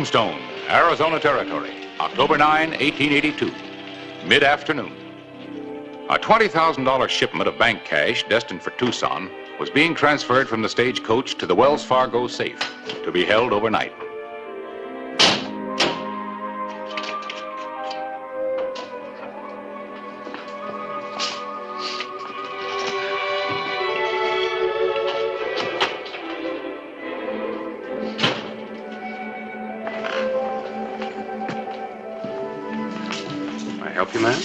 Tombstone, Arizona Territory, October 9, 1882, mid-afternoon. A $20,000 shipment of bank cash destined for Tucson was being transferred from the stagecoach to the Wells Fargo safe to be held overnight. Help you, ma'am?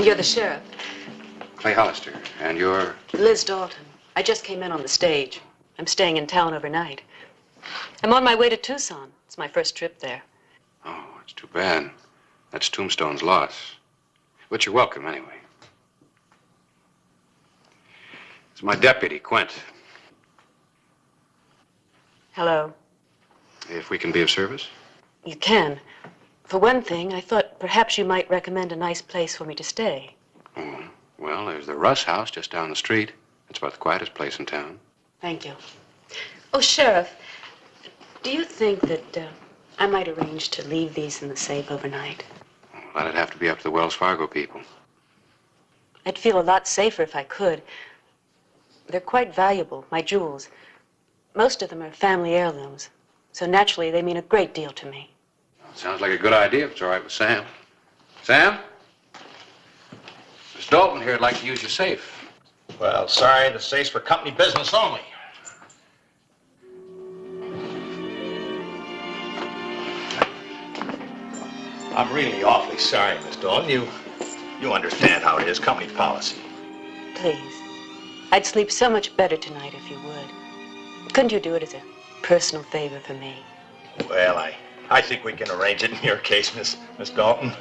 You're the sheriff. Clay Hollister. And you're? Liz Dalton. I just came in on the stage. I'm staying in town overnight. I'm on my way to Tucson. It's my first trip there. Oh, it's too bad. That's Tombstone's loss. But you're welcome anyway. It's my deputy, Quint. Hello. If we can be of service? You can. For one thing, I thought perhaps you might recommend a nice place for me to stay. Oh, well, there's the Russ house just down the street. It's about the quietest place in town. Thank you. Oh, Sheriff, do you think that I might arrange to leave these in the safe overnight? Well, that'd have to be up to the Wells Fargo people. I'd feel a lot safer if I could. They're quite valuable, my jewels. Most of them are family heirlooms, so naturally they mean a great deal to me. Sounds like a good idea if it's all right with Sam. Sam? Miss Dalton here would like to use your safe. Well, sorry, the safe's for company business only. I'm really awfully sorry, Miss Dalton. You understand how it is, company policy. Please. I'd sleep so much better tonight if you would. Couldn't you do it as a personal favor for me? Well, I think we can arrange it in your case, Miss Dalton.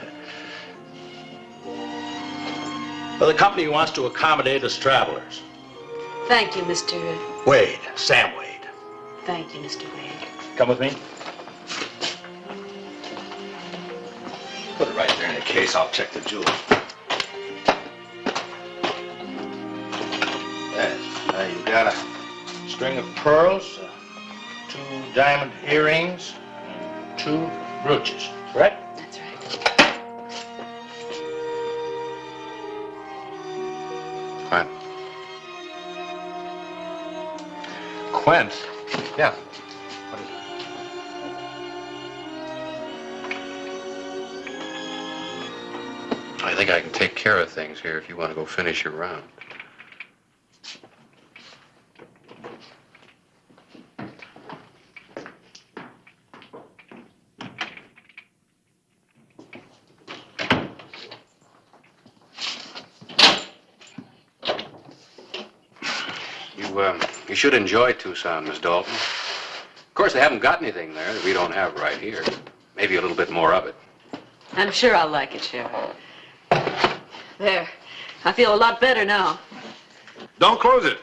Well, the company wants to accommodate us travelers. Thank you, Mr. Wade, Sam Wade. Thank you, Mr. Wade. Come with me. Put it right there in the case. I'll check the jewels. Yes, you got a string of pearls, 2 diamond earrings, 2 brooches, correct? That's right. Quint. Quint? Yeah. I think I can take care of things here if you want to go finish your round. You should enjoy Tucson, Miss Dalton. Of course, they haven't got anything there that we don't have right here. Maybe a little bit more of it. I'm sure I'll like it, Sheriff. There. I feel a lot better now. Don't close it.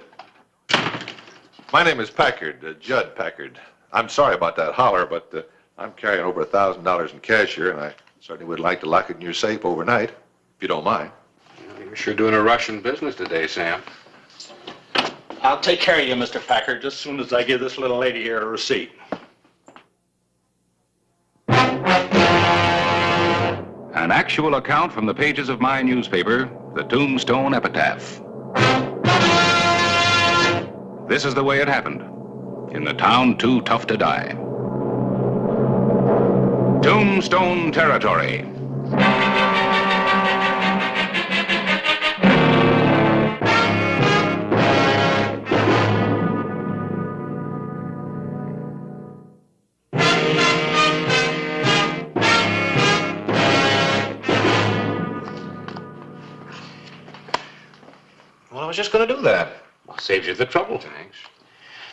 My name is Packard, Judd Packard. I'm sorry about that holler, but I'm carrying over $1,000 in cash here, and I certainly would like to lock it in your safe overnight, if you don't mind. Well, you're sure doing a Russian business today, Sam. I'll take care of you, Mr. Packard, just as soon as I give this little lady here a receipt. An actual account from the pages of my newspaper, the Tombstone Epitaph. This is the way it happened, in the town too tough to die. Tombstone Territory. Well, I was just going to do that. Well, saves you the trouble. Thanks.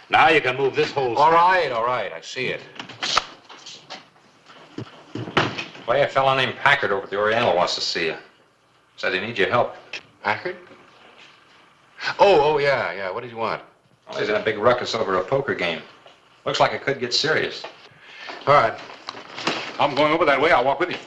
Now you can move this whole... All right, I see it. Why, a fellow named Packard over at the Oriental wants to see you. Said he needs your help. Packard? Oh, yeah. What did you want? Well, he's in a big ruckus over a poker game. Looks like it could get serious. All right. I'm going over that way. I'll walk with you.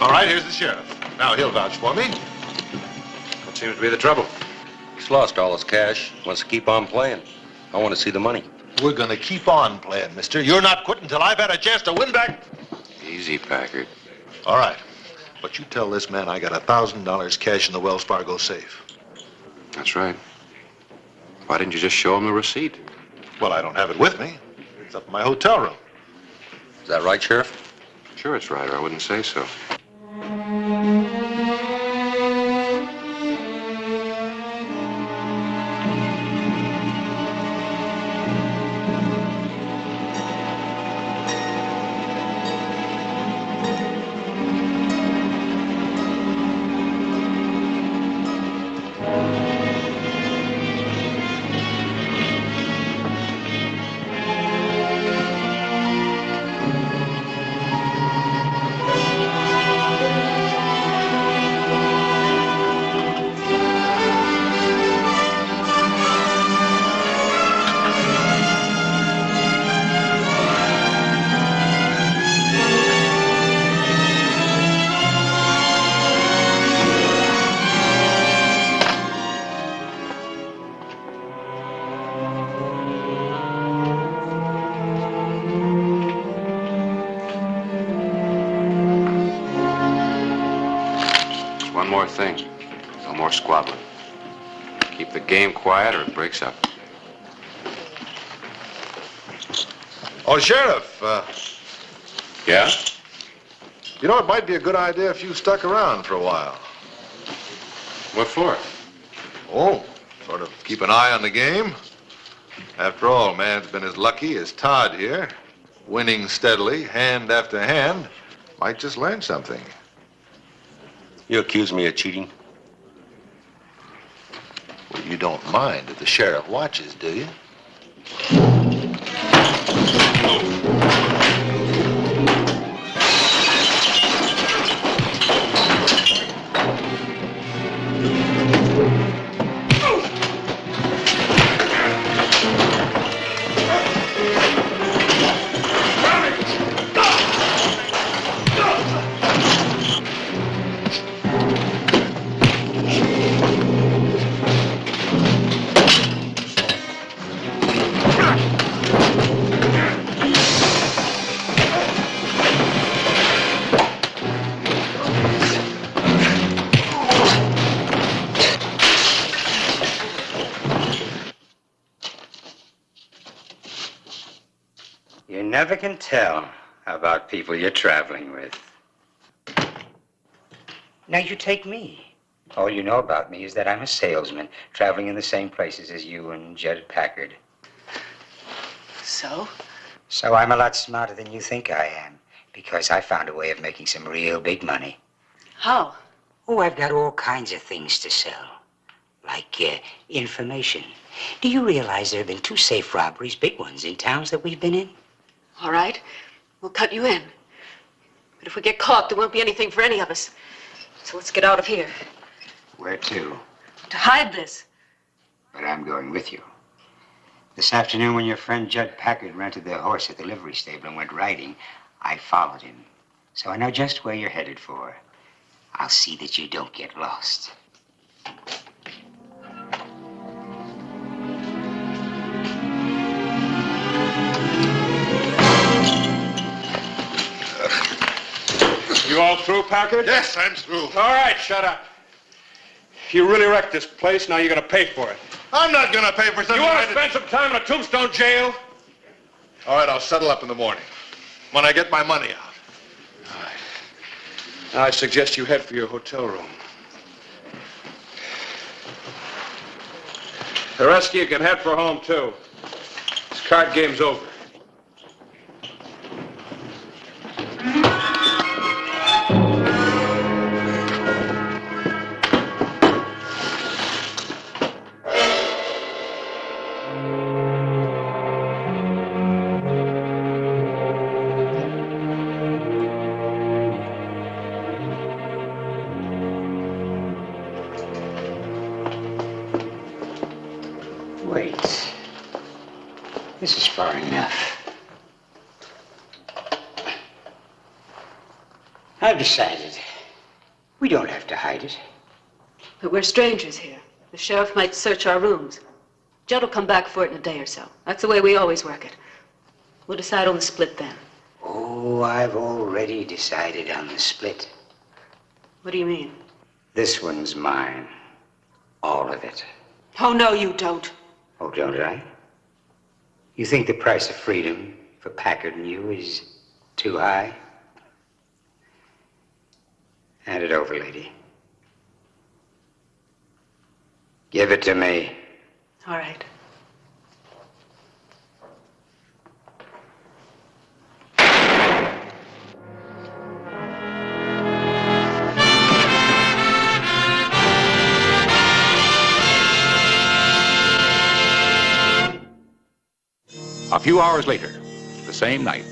All right, here's the sheriff. Now he'll vouch for me. That seems to be the trouble. He's lost all his cash. Wants to keep on playing. I want to see the money. We're gonna keep on playing, mister. You're not quitting until I've had a chance to win back. Easy, Packard. All right. But you tell this man I got $1,000 cash in the Wells Fargo safe. That's right. Why didn't you just show him the receipt? Well, I don't have it with me. It's up in my hotel room. Is that right, Sheriff? Sure it's right, or I wouldn't say so. One more thing. No more squabbling. Keep the game quiet or it breaks up. Oh, Sheriff, Yeah? you know, it might be a good idea if you stuck around for a while. What for? Oh, sort of keep an eye on the game. After all, man's been as lucky as Todd here. Winning steadily, hand after hand. Might just learn something. You accuse me of cheating? Well, you don't mind if the sheriff watches, do you? You never can tell about people you're traveling with. Now you take me. All you know about me is that I'm a salesman traveling in the same places as you and Judd Packard. So? So I'm a lot smarter than you think I am, because I found a way of making some real big money. How? Oh, I've got all kinds of things to sell. Like information. Do you realize there have been 2 safe robberies, big ones, in towns that we've been in? All right. We'll cut you in. But if we get caught, there won't be anything for any of us. So let's get out of here. Where to? To hide this. But I'm going with you. This afternoon, when your friend Judd Packard rented their horse at the livery stable and went riding, I followed him. So I know just where you're headed for. I'll see that you don't get lost. You all through, Packard? Yes, I'm through. All right, shut up. You really wrecked this place. Now you're going to pay for it. I'm not gonna pay for something. You want I to spend some time in a Tombstone jail? All right, I'll settle up in the morning when I get my money out. All right. Now I suggest you head for your hotel room. The rest of you can head for home, too. This card game's over. Wait. This is far enough. I've decided. We don't have to hide it. But we're strangers here. The sheriff might search our rooms. Judd will come back for it in a day or so. That's the way we always work it. We'll decide on the split then. Oh, I've already decided on the split. What do you mean? This one's mine. All of it. Oh, no, you don't. Oh, don't I? You think the price of freedom for Packard and you is too high? Hand it over, lady. Give it to me. All right. A few hours later, the same night.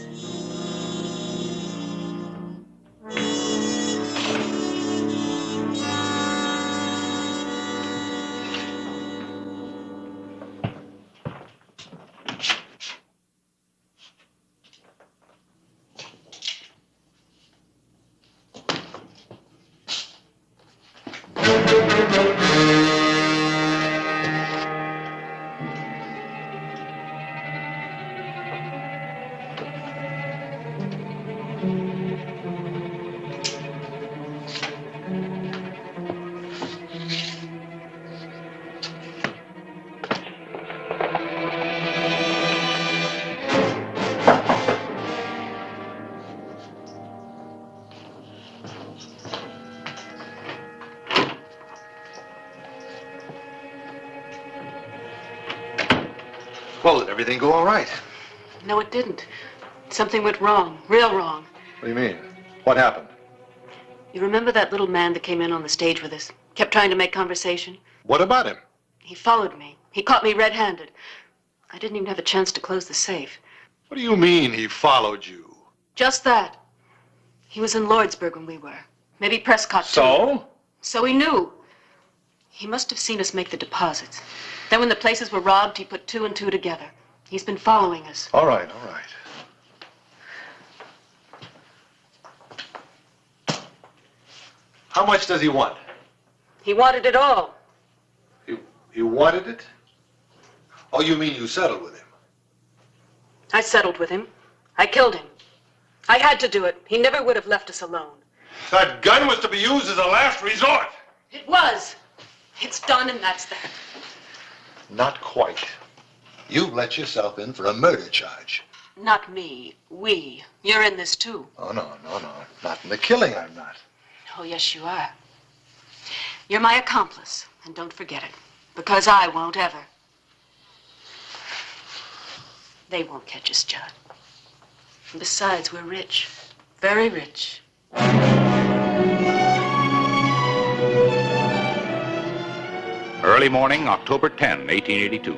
Well, did everything go all right? No, it didn't. Something went wrong, real wrong. What do you mean? What happened? You remember that little man that came in on the stage with us? Kept trying to make conversation? What about him? He followed me. He caught me red-handed. I didn't even have a chance to close the safe. What do you mean he followed you? Just that. He was in Lordsburg when we were. Maybe Prescott, too. So? So he knew. He must have seen us make the deposits. Then when the places were robbed, he put two and two together. He's been following us. All right, all right. How much does he want? He wanted it all. He wanted it? Oh, you mean you settled with him? I settled with him. I killed him. I had to do it. He never would have left us alone. That gun was to be used as a last resort. It was. It's done, and that's that. Not quite. You let yourself in for a murder charge. Not me. We. You're in this, too. Oh, no. Not in the killing, I'm not. Oh, yes, you are. You're my accomplice, and don't forget it. Because I won't ever. They won't catch us, Judd. And besides, we're rich. Very rich. Early morning, October 10, 1882.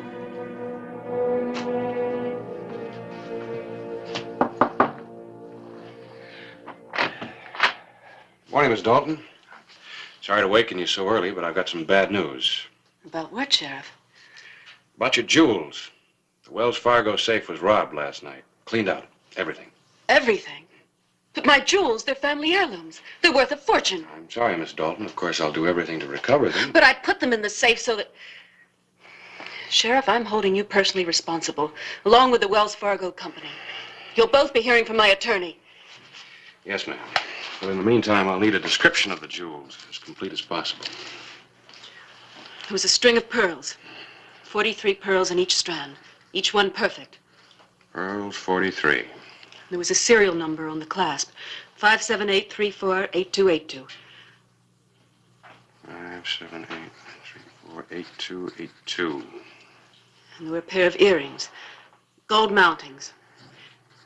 Morning, Miss Dalton. Sorry to waken you so early, but I've got some bad news. About what, Sheriff? About your jewels. The Wells Fargo safe was robbed last night. Cleaned out. Everything. Everything. But my jewels, they're family heirlooms. They're worth a fortune. I'm sorry, Miss Dalton. Of course, I'll do everything to recover them. But I put them in the safe so that... Sheriff, I'm holding you personally responsible, along with the Wells Fargo company. You'll both be hearing from my attorney. Yes, ma'am. But in the meantime, I'll need a description of the jewels, as complete as possible. It was a string of pearls. 43 pearls in each strand, each one perfect. Pearls 43. There was a serial number on the clasp, 578348282. 578348282. And there were a pair of earrings, gold mountings.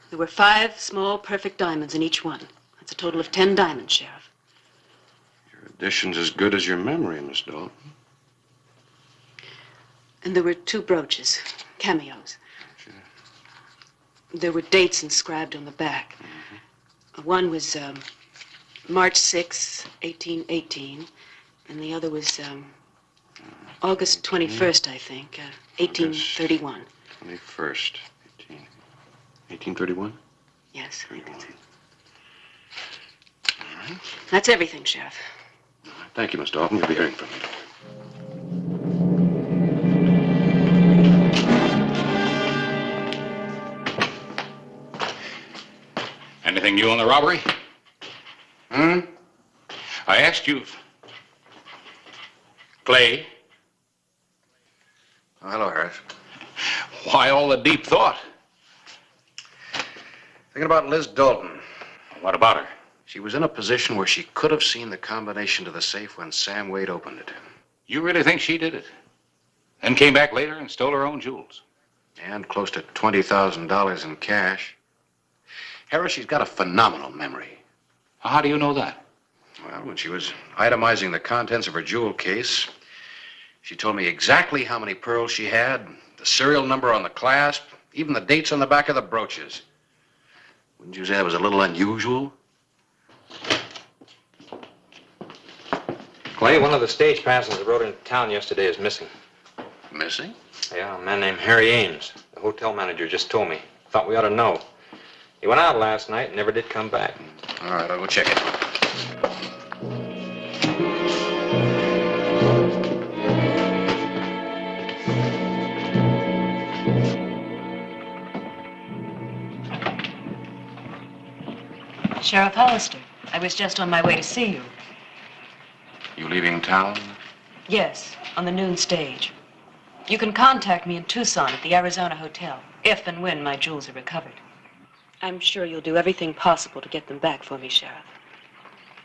There were 5 small, perfect diamonds in each one. That's a total of 10 diamonds, Sheriff. Your addition's as good as your memory, Miss Dalton. And there were 2 brooches, cameos. There were dates inscribed on the back. One was March 6, 1818, and the other was August 21st, I think, 1831. 21st, 1831? Yes. That's everything, Sheriff. Thank you, Miss Dalton. You'll be hearing from me. Anything new on the robbery? Hmm? I asked you. Clay, Oh, hello, Harris. why all the deep thought? Thinking about Liz Dalton. What about her? She was in a position where she could have seen the combination to the safe when Sam Wade opened it. You really think she did it? Then came back later and stole her own jewels? And close to $20,000 in cash. Harris, she's got a phenomenal memory. How do you know that? Well, when she was itemizing the contents of her jewel case, she told me exactly how many pearls she had, the serial number on the clasp, even the dates on the back of the brooches. Wouldn't you say that was a little unusual? Clay, one of the stage passes that rode into town yesterday is missing. Missing? Yeah, a man named Harry Ames. The hotel manager just told me. Thought we ought to know. He went out last night and never did come back. All right, I'll go check it. Sheriff Hollister, I was just on my way to see you. You leaving town? Yes, on the noon stage. You can contact me in Tucson at the Arizona Hotel, if and when my jewels are recovered. I'm sure you'll do everything possible to get them back for me, Sheriff.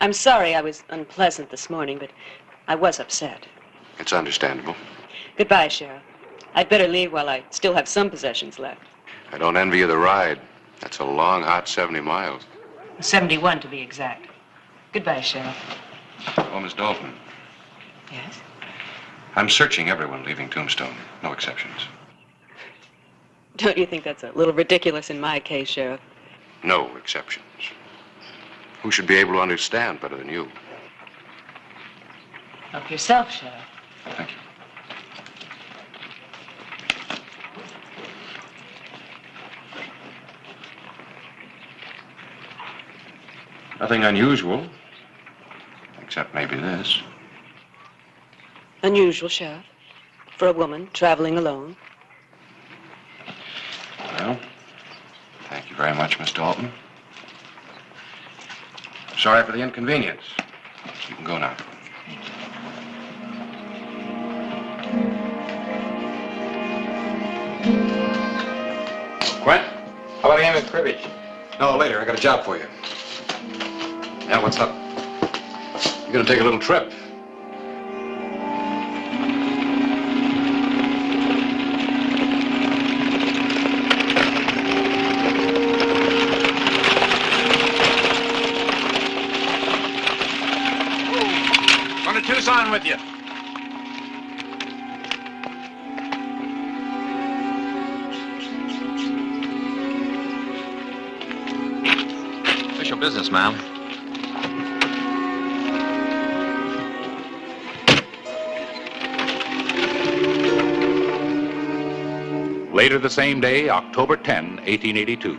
I'm sorry I was unpleasant this morning, but I was upset. It's understandable. Goodbye, Sheriff. I'd better leave while I still have some possessions left. I don't envy you the ride. That's a long, hot 70 miles. 71 to be exact. Goodbye, Sheriff. Oh, Miss Dalton, Yes? I'm searching everyone leaving Tombstone. No exceptions. Don't you think that's a little ridiculous in my case, Sheriff? No exceptions. Who should be able to understand better than you? Help yourself, Sheriff. Thank you. Nothing unusual, except maybe this. Unusual, Sheriff, for a woman traveling alone. Well, thank you very much, Miss Dalton. Sorry for the inconvenience. You can go now. Quint, how about a game of cribbage? No, later. I got a job for you. Yeah, what's up? You're gonna take a little trip. Going to Tucson with you. Official business, ma'am. Later the same day, October 10, 1882.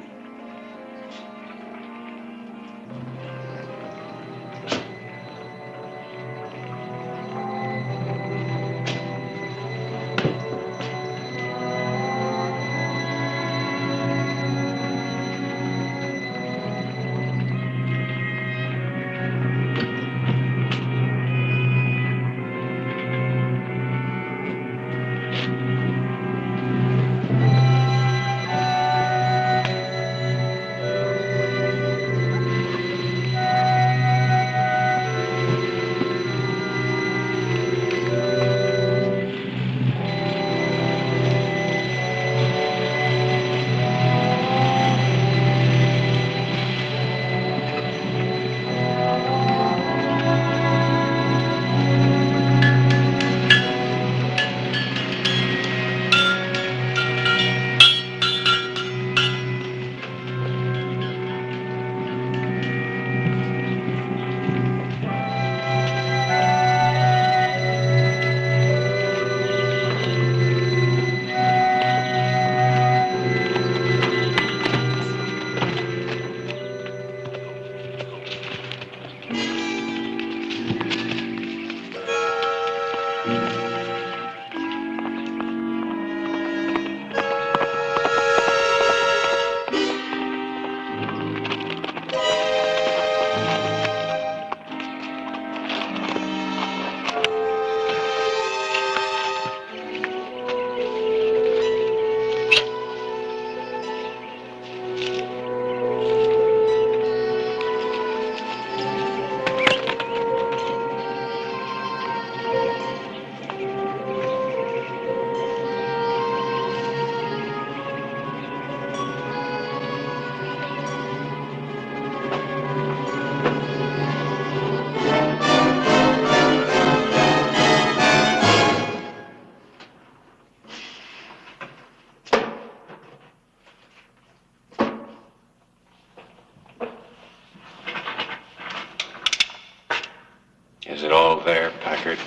there, Packard.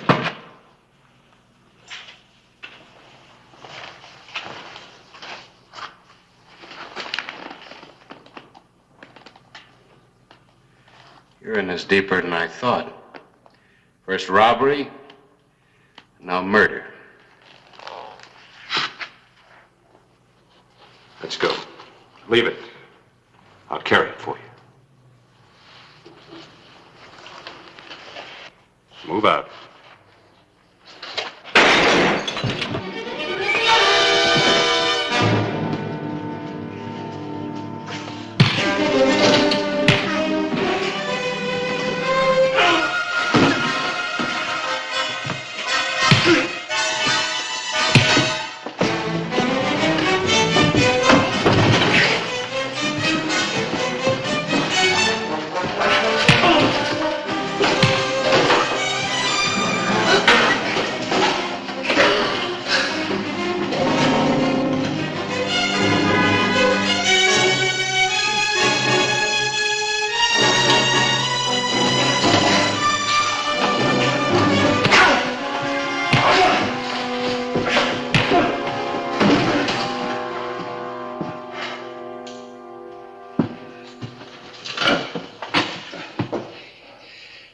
You're in this deeper than I thought. First robbery, now murder. Let's go. Leave it. I'll carry it for you. Move out.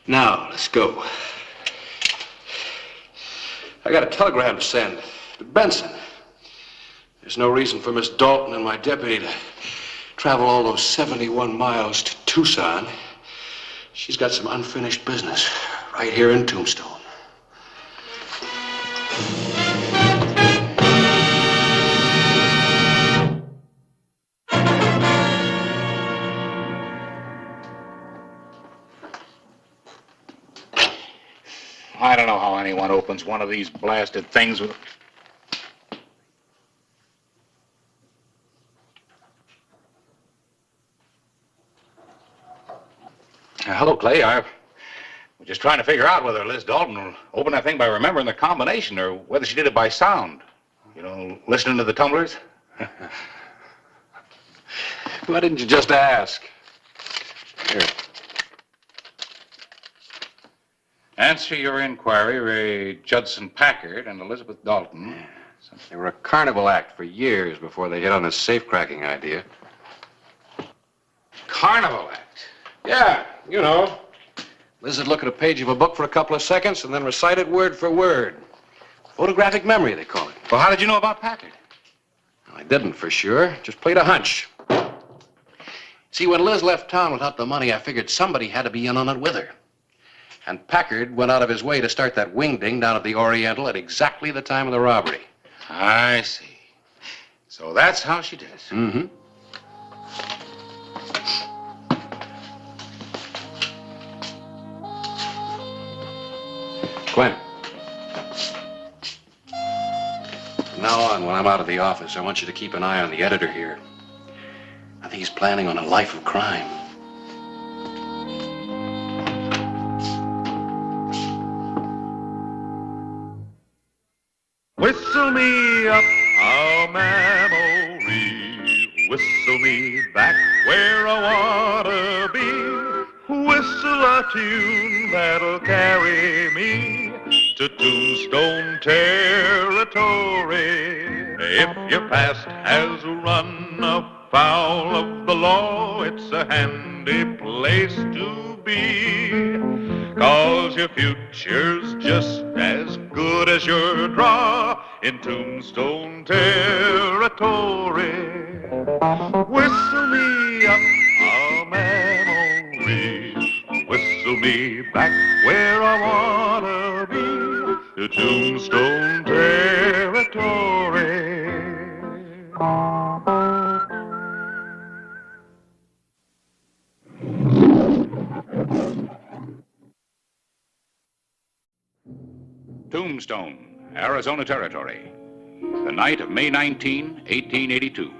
Now, let's go. I got a telegram to send to Benson. There's no reason for Miss Dalton and my deputy to travel all those 71 miles to Tucson. She's got some unfinished business right here in Tombstone. I don't know how anyone opens one of these blasted things with... Hello, Clay. I was just trying to figure out whether Liz Dalton will open that thing by remembering the combination or whether she did it by sound. You know, listening to the tumblers. Why didn't you just ask? Here. Answer your inquiry, Ray Judson Packard and Elizabeth Dalton. They were a carnival act for years before they hit on this safe-cracking idea. Carnival act? Yeah, you know. Liz would look at a page of a book for a couple of seconds and then recite it word for word. Photographic memory, they call it. Well, how did you know about Packard? Well, I didn't for sure. Just played a hunch. See, when Liz left town without the money, I figured somebody had to be in on it with her. And Packard went out of his way to start that wing-ding down at the Oriental at exactly the time of the robbery. I see. So that's how she did it. Mm-hmm. Gwen. From now on, when I'm out of the office, I want you to keep an eye on the editor here. I think he's planning on a life of crime. Whistle me up a memory, whistle me back where I wanna be, whistle a tune that'll carry me to Tombstone territory. If your past has run afoul of the law, it's a handy place to be, 'cause your future's just as good as your draw in Tombstone territory. Whistle me up a memory, whistle me back where I wanna be, to Tombstone territory. Tombstone, Arizona Territory. The night of May 19, 1882.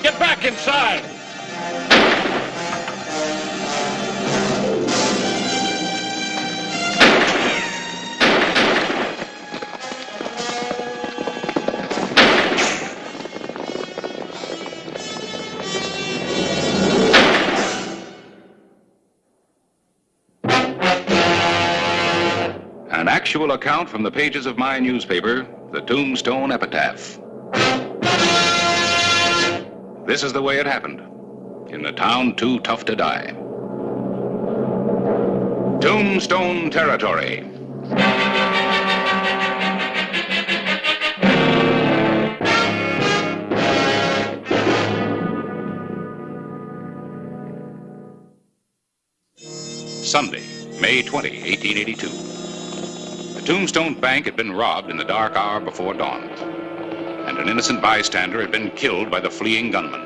Get back inside! An actual account from the pages of my newspaper, the Tombstone Epitaph. This is the way it happened, in the town too tough to die. Tombstone territory. Sunday, May 20, 1882. The Tombstone Bank had been robbed in the dark hour before dawn, and an innocent bystander had been killed by the fleeing gunman.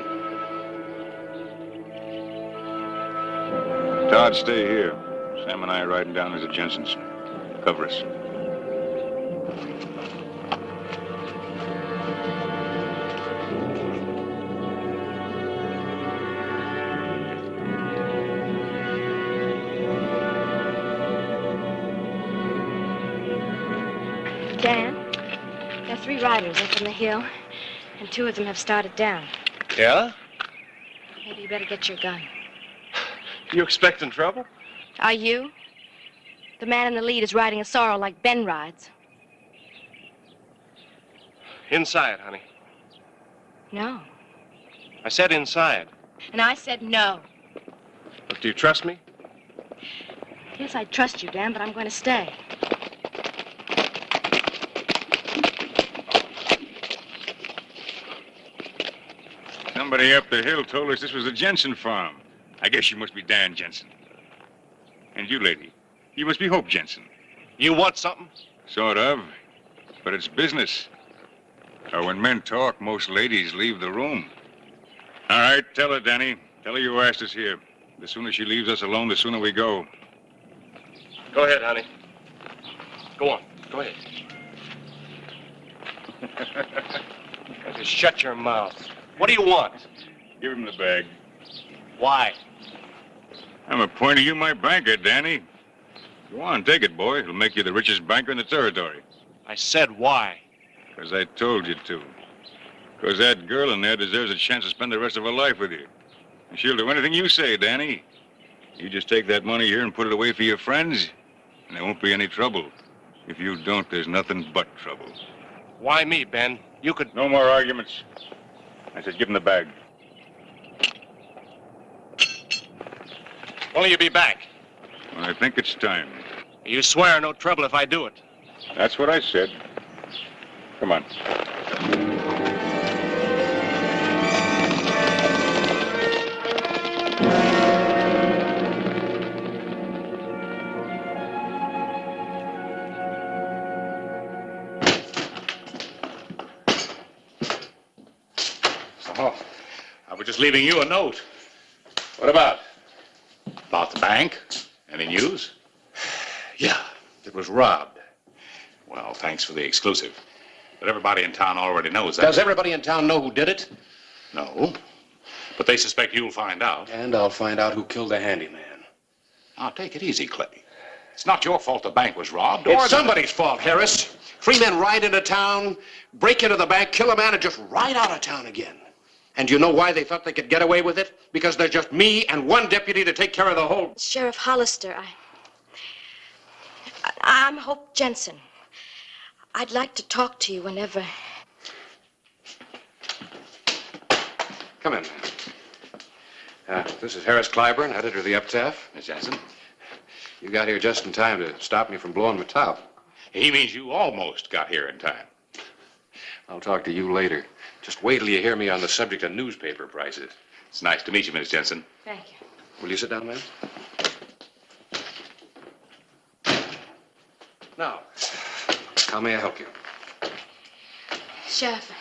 Todd, stay here. Sam and I are riding down to the Jensen's. Cover us. Dan, there are 3 riders up on the hill, and 2 of them have started down. Yeah? Maybe you better get your gun. You expecting trouble? Are you? The man in the lead is riding a sorrel like Ben rides. Inside, honey. No. I said inside. And I said no. Look, do you trust me? Yes, I trust you, Dan, but I'm going to stay. Somebody up the hill told us this was the Jensen farm. I guess you must be Dan Jensen. And you, lady, you must be Hope Jensen. You want something? Sort of. But it's business. Or when men talk, most ladies leave the room. All right, tell her, Danny. Tell her you asked us here. The sooner she leaves us alone, the sooner we go. Go ahead, honey. Go on. Go ahead. Just shut your mouth. What do you want? Give him the bag. Why? I'm appointing you my banker, Danny. Go on, take it, boy. It'll make you the richest banker in the territory. I said why. Because I told you to. Because that girl in there deserves a chance to spend the rest of her life with you. And she'll do anything you say, Danny. You just take that money here and put it away for your friends, and there won't be any trouble. If you don't, there's nothing but trouble. Why me, Ben? You could... No more arguments. I said give him the bag. When will you be back? When I think it's time. You swear no trouble if I do it. That's what I said. Come on. Oh, I was just leaving you a note. What about? About the bank. Any news? Yeah, it was robbed. Well, thanks for the exclusive. But everybody in town already knows that. Does everybody in town know who did it? No. But they suspect you'll find out. And I'll find out who killed the handyman. Now, take it easy, Clay. It's not your fault the bank was robbed. It's somebody's fault, Harris. 3 men ride into town, break into the bank, kill a man, and just ride out of town again. And you know why they thought they could get away with it? Because there's just me and 1 deputy to take care of the whole... Sheriff Hollister, I'm Hope Jensen. I'd like to talk to you whenever... Come in, man. This is Harris Clyburn, editor of the Epitaph. Miss Jensen. You got here just in time to stop me from blowing my top. He means you almost got here in time. I'll talk to you later. Just wait till you hear me on the subject of newspaper prices. It's nice to meet you, Miss Jensen. Thank you. Will you sit down, ma'am? Now, how may I help you? Sheriff.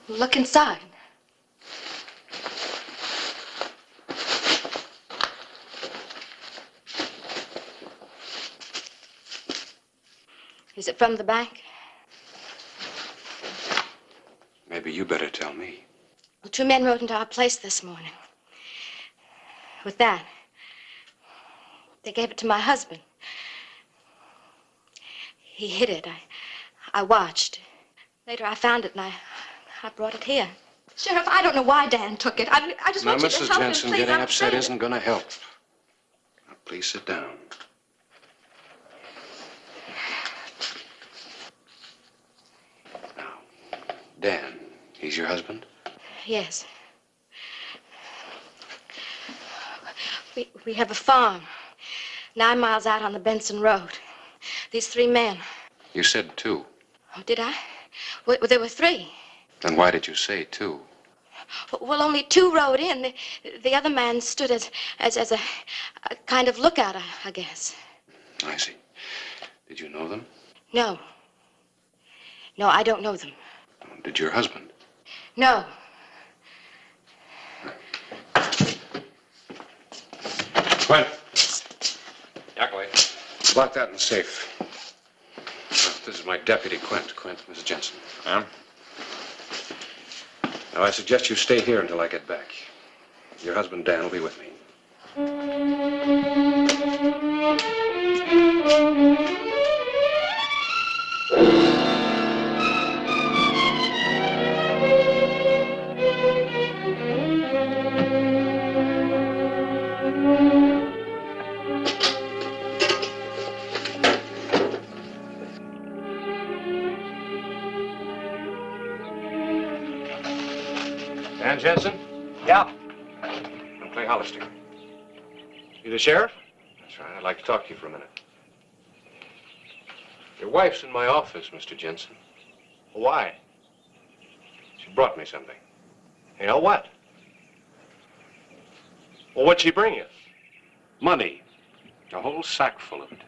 Look inside. Is it from the bank? Maybe you better tell me. Well, 2 men rode into our place this morning. With that. They gave it to my husband. He hid it. I watched. Later I found it and I brought it here. Sheriff, I don't know why Dan took it. I just Now, want you to Mrs. help Jensen, him, please. getting I'm upset saying- isn't going to help. Now, please sit down. Now, Dan, he's your husband? Yes. We have a farm 9 miles out on the Benson Road. These 3 men. You said 2. Oh, did I? Well, there were 3. Then why did you say 2? Well, only 2 rode in. The other man stood as a kind of lookout, I guess. I see. Did you know them? No. No, I don't know them. Did your husband? No. Quint. Acolyte. Lock that in the safe. This is my deputy, Quint. Quint, Mrs. Jensen. Ma'am? Now, I suggest you stay here until I get back. Your husband, Dan, will be with me. Dan Jensen? Yeah. I'm Clay Hollister. You the sheriff? That's right. I'd like to talk to you for a minute. Your wife's in my office, Mr. Jensen. Why? She brought me something. You know what? Well, what'd she bring you? Money. A whole sack full of it.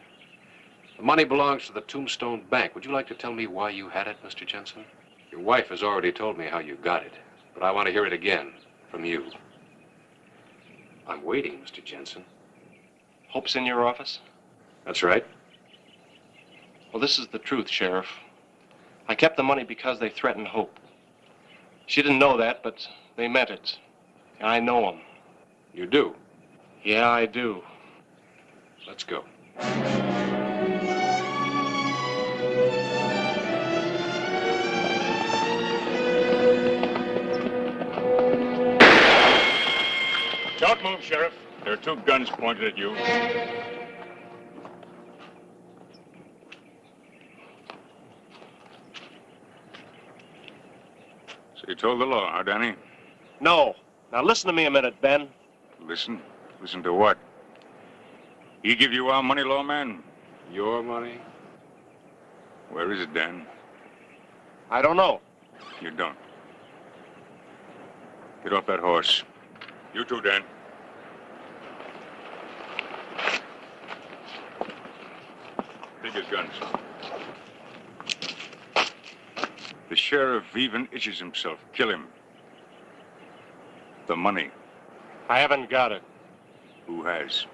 The money belongs to the Tombstone Bank. Would you like to tell me why you had it, Mr. Jensen? Your wife has already told me how you got it, but I want to hear it again from you. I'm waiting, Mr. Jensen. Hope's in your office? That's right. Well, this is the truth, Sheriff. I kept the money because they threatened Hope. She didn't know that, but they meant it. I know them. You do? Yeah, I do. Let's go. Don't move, Sheriff. There are 2 guns pointed at you. So you told the law, huh, Danny? No. Now listen to me a minute, Ben. Listen? Listen to what? He give you our money, lawman? Your money? Where is it, Dan? I don't know. You don't. Get off that horse. You too, Dan. Take his guns. The sheriff even itches himself. Kill him. The money. I haven't got it. Who has?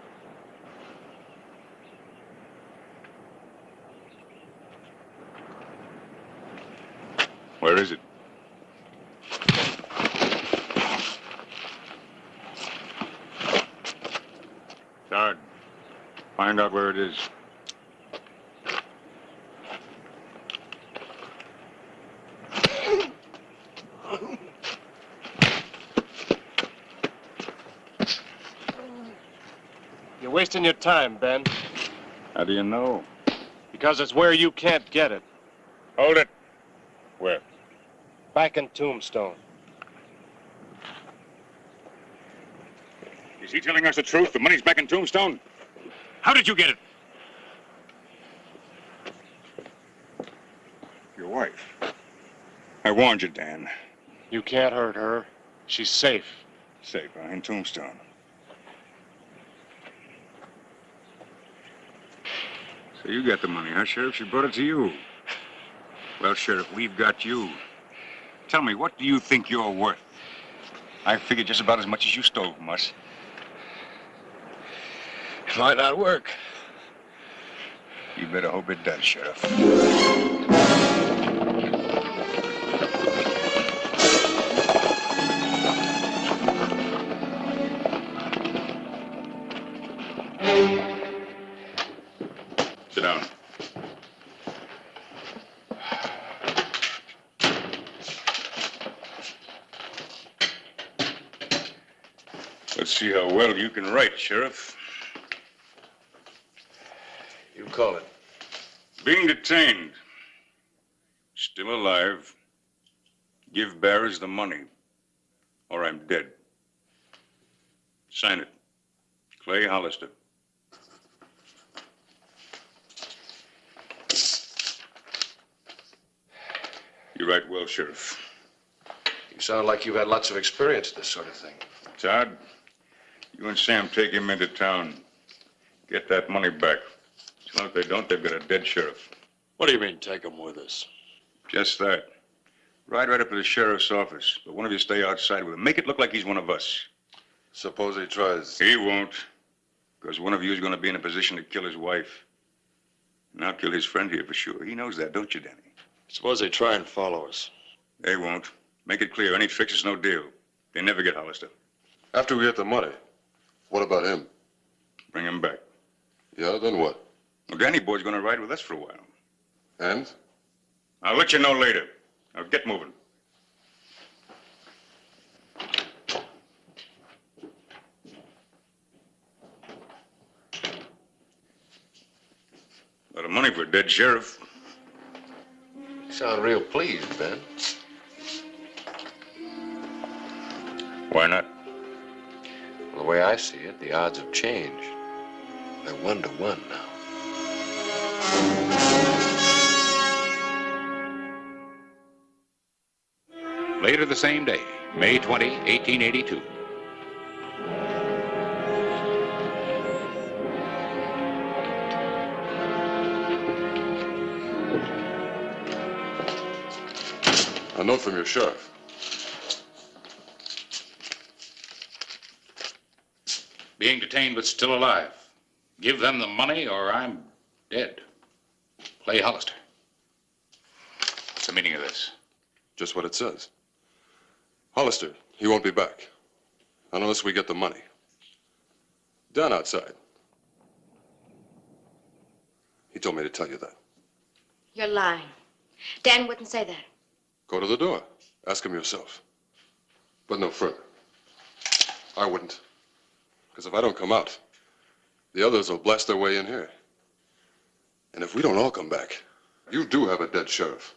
Where is it? Guard, find out where it is. You're wasting your time, Ben. How do you know? Because it's where you can't get it. Hold it. Where? Back in Tombstone. Is he telling us the truth? The money's back in Tombstone? How did you get it? Your wife. I warned you, Dan. You can't hurt her. She's safe. Safe, huh? In Tombstone. So you got the money, huh, Sheriff? She brought it to you. Well, Sheriff, we've got you. Tell me, what do you think you're worth? I figured just about as much as you stole from us. It might not work. You better hope it does, Sheriff. Sit down. Let's see how well you can write, Sheriff. You call it. Being detained. Still alive. Give bearers the money, or I'm dead. Sign it. Clay Hollister. You write well, Sheriff. You sound like you've had lots of experience with this sort of thing. Todd, you and Sam take him into town. Get that money back. Tell them if they don't, they've got a dead sheriff. What do you mean, take him with us? Just that. Ride right up to the sheriff's office, but one of you stay outside with him. Make it look like he's one of us. Suppose he tries. He won't, because one of you is going to be in a position to kill his wife. And I'll kill his friend here for sure. He knows that, don't you, Danny? Suppose they try and follow us. They won't. Make it clear. Any tricks is no deal. They never get Hollister. After we get the money, what about him? Bring him back. Yeah, then what? Well, Danny Boy's going to ride with us for a while. And? I'll let you know later. Now get moving. A lot of money for a dead sheriff. You sound real pleased, Ben. Why not? Well, the way I see it, the odds have changed. They're 1-to-1 now. Later the same day, May 20, 1882. A note from your sheriff. Being detained but still alive. Give them the money or I'm dead. Clay Hollister. What's the meaning of this? Just what it says. Hollister, he won't be back. Not unless we get the money. Dan outside. He told me to tell you that. You're lying. Dan wouldn't say that. Go to the door. Ask him yourself. But no further. I wouldn't. Because if I don't come out, the others will blast their way in here. And if we don't all come back, you do have a dead sheriff.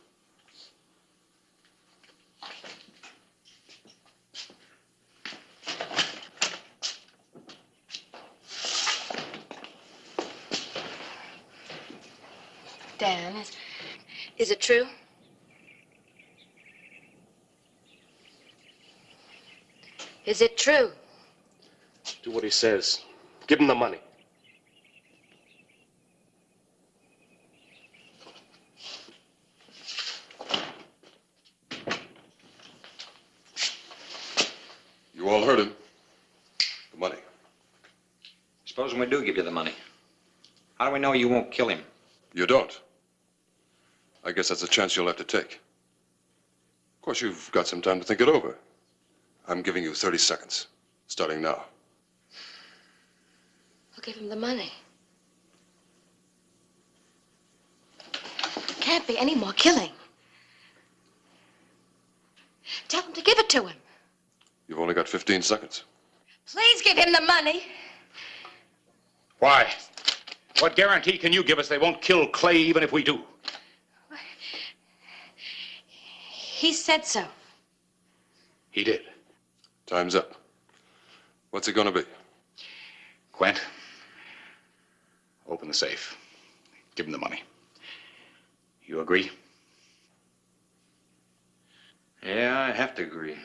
Dan, is it true? Is it true? Do what he says. Give him the money. You all heard him. The money. Supposing we do give you the money, how do we know you won't kill him? You don't. I guess that's a chance you'll have to take. Of course, you've got some time to think it over. I'm giving you 30 seconds, starting now. We'll give him the money. Can't be any more killing. Tell him to give it to him. You've only got 15 seconds. Please give him the money. Why? What guarantee can you give us they won't kill Clay even if we do? He said so. He did. Time's up. What's it gonna be? Quint, open the safe. Give him the money. You agree? Yeah, I have to agree.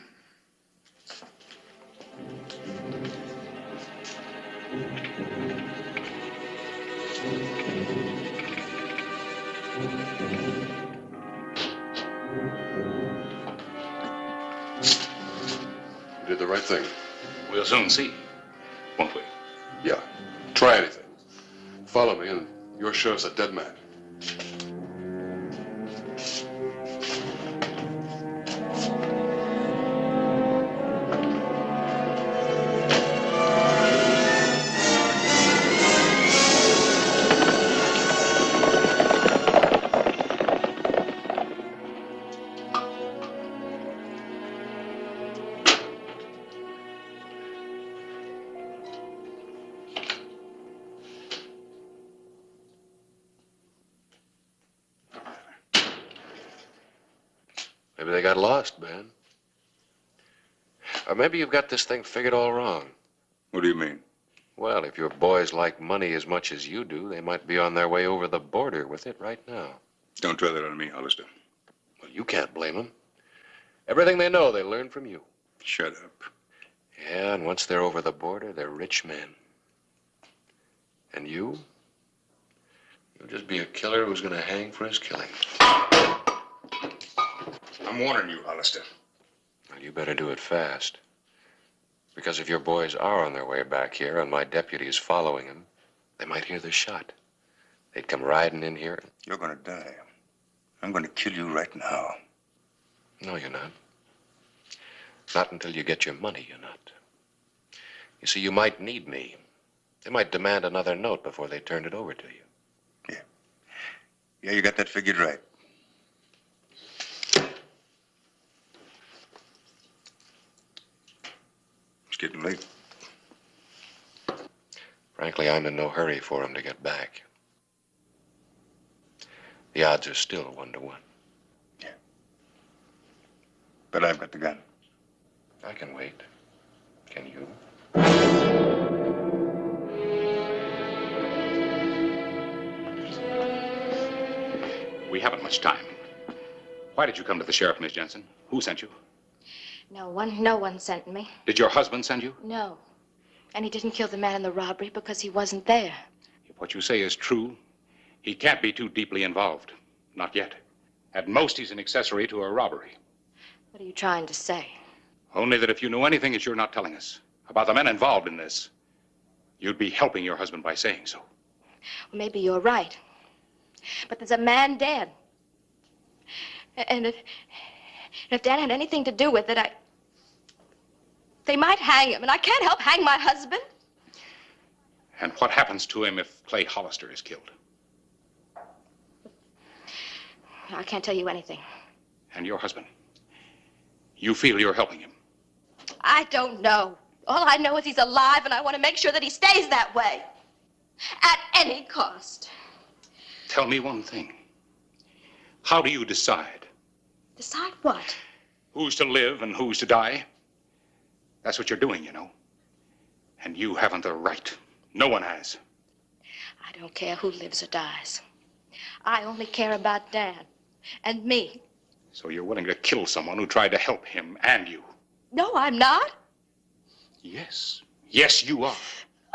You did the right thing. We'll soon see, won't we? Yeah. Try anything. Follow me and Your sheriff's a dead man. Maybe they got lost, Ben. Or maybe you've got this thing figured all wrong. What do you mean? Well, if your boys like money as much as you do, they might be on their way over the border with it right now. Don't try that on me, Hollister. Well, you can't blame them. Everything they know, they learn from you. Shut up. Yeah, and once they're over the border, they're rich men. And you? You'll just be a killer who's going to hang for his killing. I'm warning you, Hollister. Well, you better do it fast. Because if your boys are on their way back here and my deputy is following them, they might hear the shot. They'd come riding in here. You're gonna die. I'm gonna kill you right now. No, you're not. Not until you get your money, you're not. You see, you might need me. They might demand another note before they turned it over to you. Yeah, you got that figured right. It's getting late. Frankly, I'm in no hurry for them to get back. The odds are still 1 to 1. Yeah. But I've got the gun. I can wait. Can you? We haven't much time. Why did you come to the sheriff, Miss Jensen? Who sent you? No one sent me. Did your husband send you? No. And he didn't kill the man in the robbery because he wasn't there. If what you say is true, he can't be too deeply involved. Not yet. At most, he's an accessory to a robbery. What are you trying to say? Only that if you knew anything that you're not telling us about the men involved in this, you'd be helping your husband by saying so. Well, maybe you're right. But there's a man dead. And if Dan had anything to do with it, they might hang him, and I can't help hang my husband. And what happens to him if Clay Hollister is killed? I can't tell you anything. And your husband? You feel you're helping him? I don't know. All I know is he's alive, and I want to make sure that he stays that way. At any cost. Tell me one thing. How do you decide? Decide what? Who's to live and who's to die? That's what you're doing, you know. And you haven't the right. No one has. I don't care who lives or dies. I only care about Dan and me. So you're willing to kill someone who tried to help him and you? No, I'm not. Yes. Yes, you are.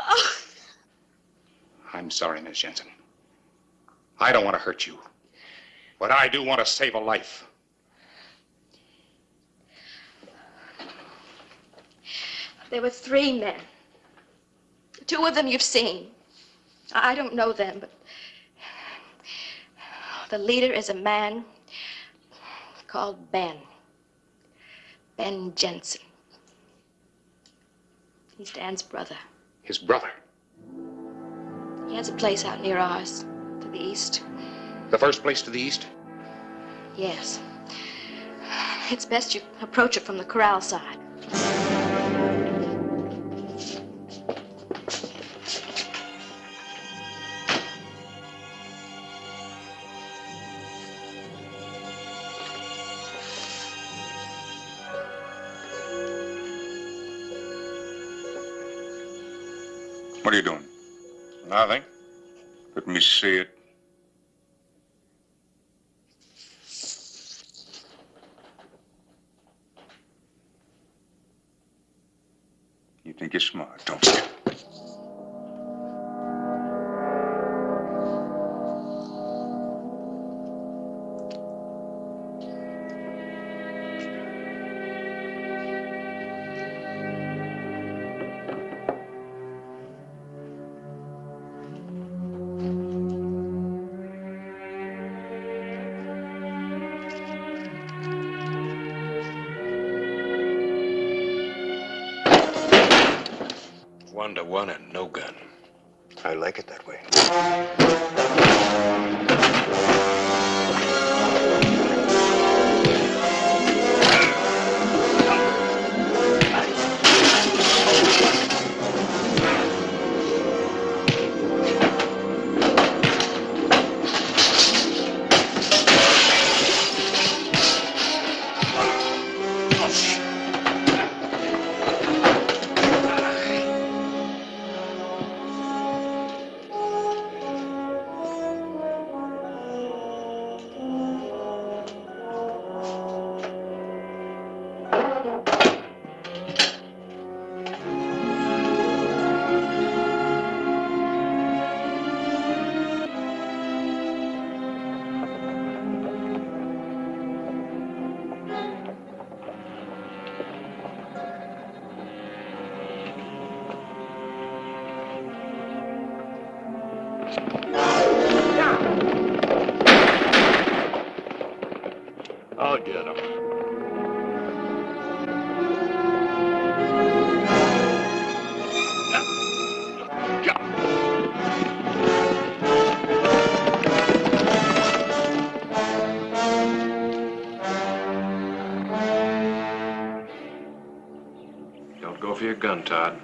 Oh. I'm sorry, Miss Jensen. I don't want to hurt you. But I do want to save a life. There were 3 men. 2 of them you've seen. I don't know them, but the leader is a man called Ben. Ben Jensen. He's Dan's brother. His brother? He has a place out near ours, to the east. The first place to the east? Yes. It's best you approach it from the corral side. What are you doing? Nothing. Let me see it. You think you're smart, don't you? 1-to-1 and no gun. I like it that way. I'll get him. Don't go for your gun, Todd.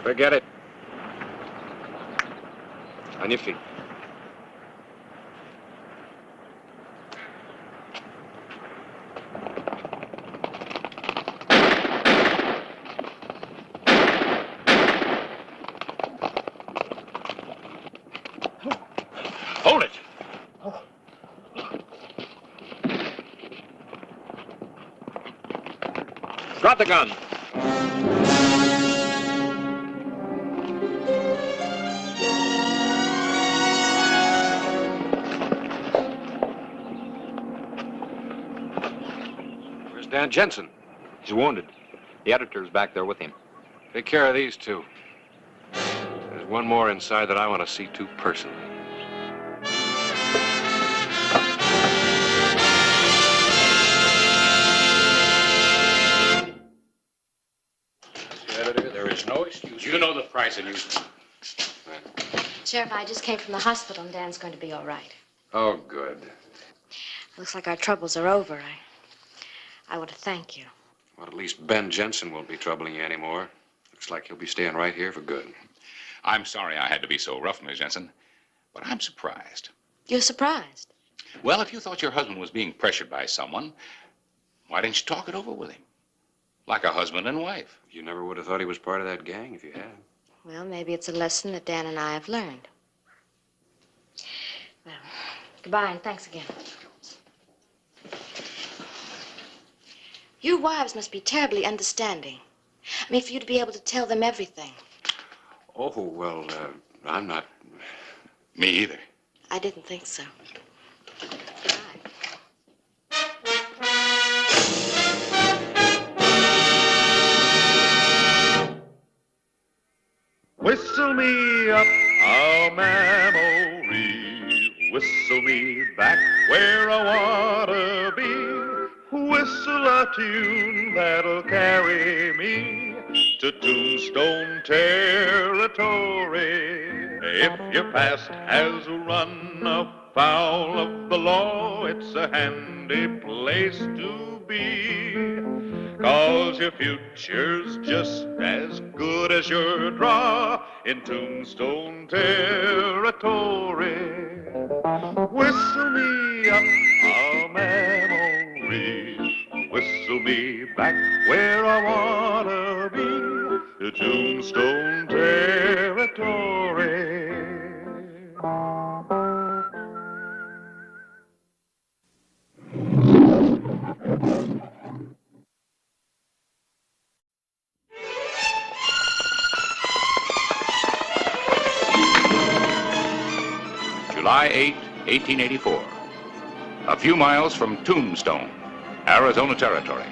Forget it. On your feet. Hold it! Drop the gun. Where's Dan Jensen? He's wounded. The editor's back there with him. Take care of these two. There's one more inside that I want to see to personally. Editor, there is no excuse. You know the price of news. Sheriff, I just came from the hospital and Dan's going to be all right. Oh, good. Looks like our troubles are over. I want to thank you. Well, at least Ben Jensen won't be troubling you anymore. Looks like he'll be staying right here for good. I'm sorry I had to be so rough, Miss Jensen, but I'm surprised. You're surprised? Well, if you thought your husband was being pressured by someone, why didn't you talk it over with him? Like a husband and wife. You never would have thought he was part of that gang if you had. Well, maybe it's a lesson that Dan and I have learned. Well, goodbye and thanks again. You wives must be terribly understanding. I mean, for you to be able to tell them everything. Oh, well, I'm not. Me either. I didn't think so. Whistle me up a memory, whistle me back where I wanna be, whistle a tune that'll carry me to Tombstone territory. If your past has run afoul of the law, it's a handy place to be. 'Cause your future's just as good as your draw in Tombstone territory. Whistle me up a memory, whistle me back where I wanna be, to Tombstone territory. July 8, 1884. A few miles from Tombstone, Arizona Territory.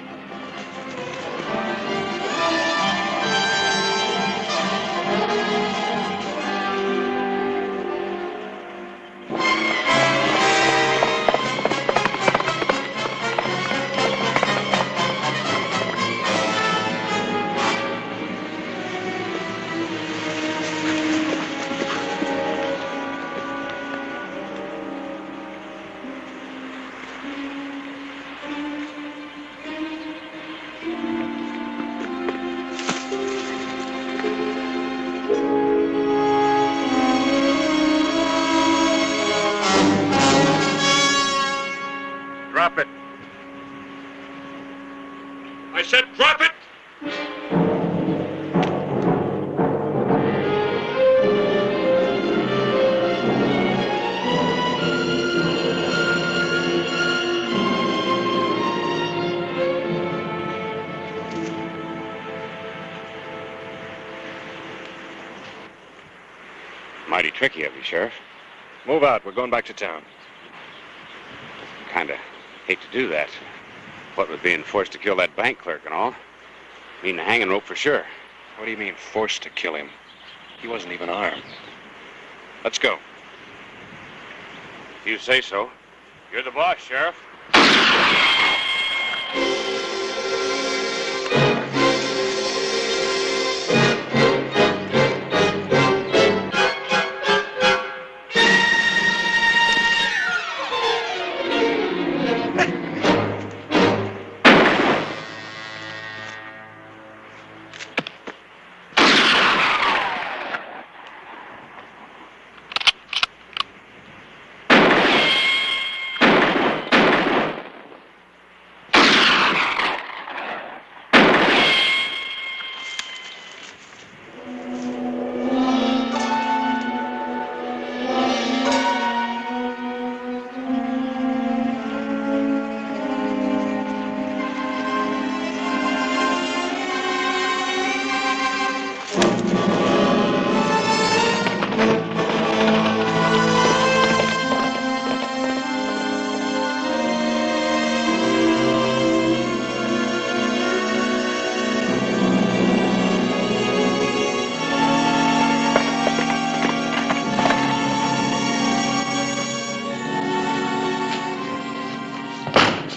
Mighty tricky of you, Sheriff. Move out. We're going back to town. Kinda hate to do that. What with being forced to kill that bank clerk and all. Mean the hanging rope for sure. What do you mean, forced to kill him? He wasn't even armed. Let's go. If you say so. You're the boss, Sheriff.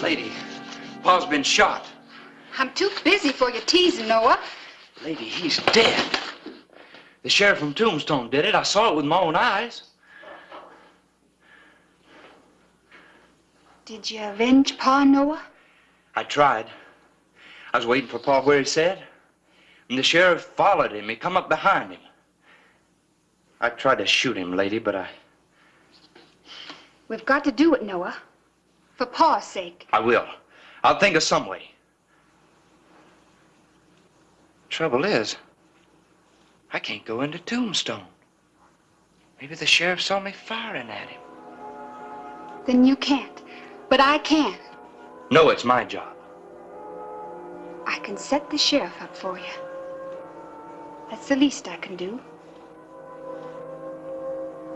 Lady, Pa's been shot. I'm too busy for your teasing, Noah. Lady, he's dead. The sheriff from Tombstone did it. I saw it with my own eyes. Did you avenge Pa, Noah? I tried. I was waiting for Pa where he said. And the sheriff followed him. He come up behind him. I tried to shoot him, lady, but We've got to do it, Noah. For Pa's sake. I will. I'll think of some way. Trouble is, I can't go into Tombstone. Maybe the sheriff saw me firing at him. Then you can't. But I can. No, it's my job. I can set the sheriff up for you. That's the least I can do.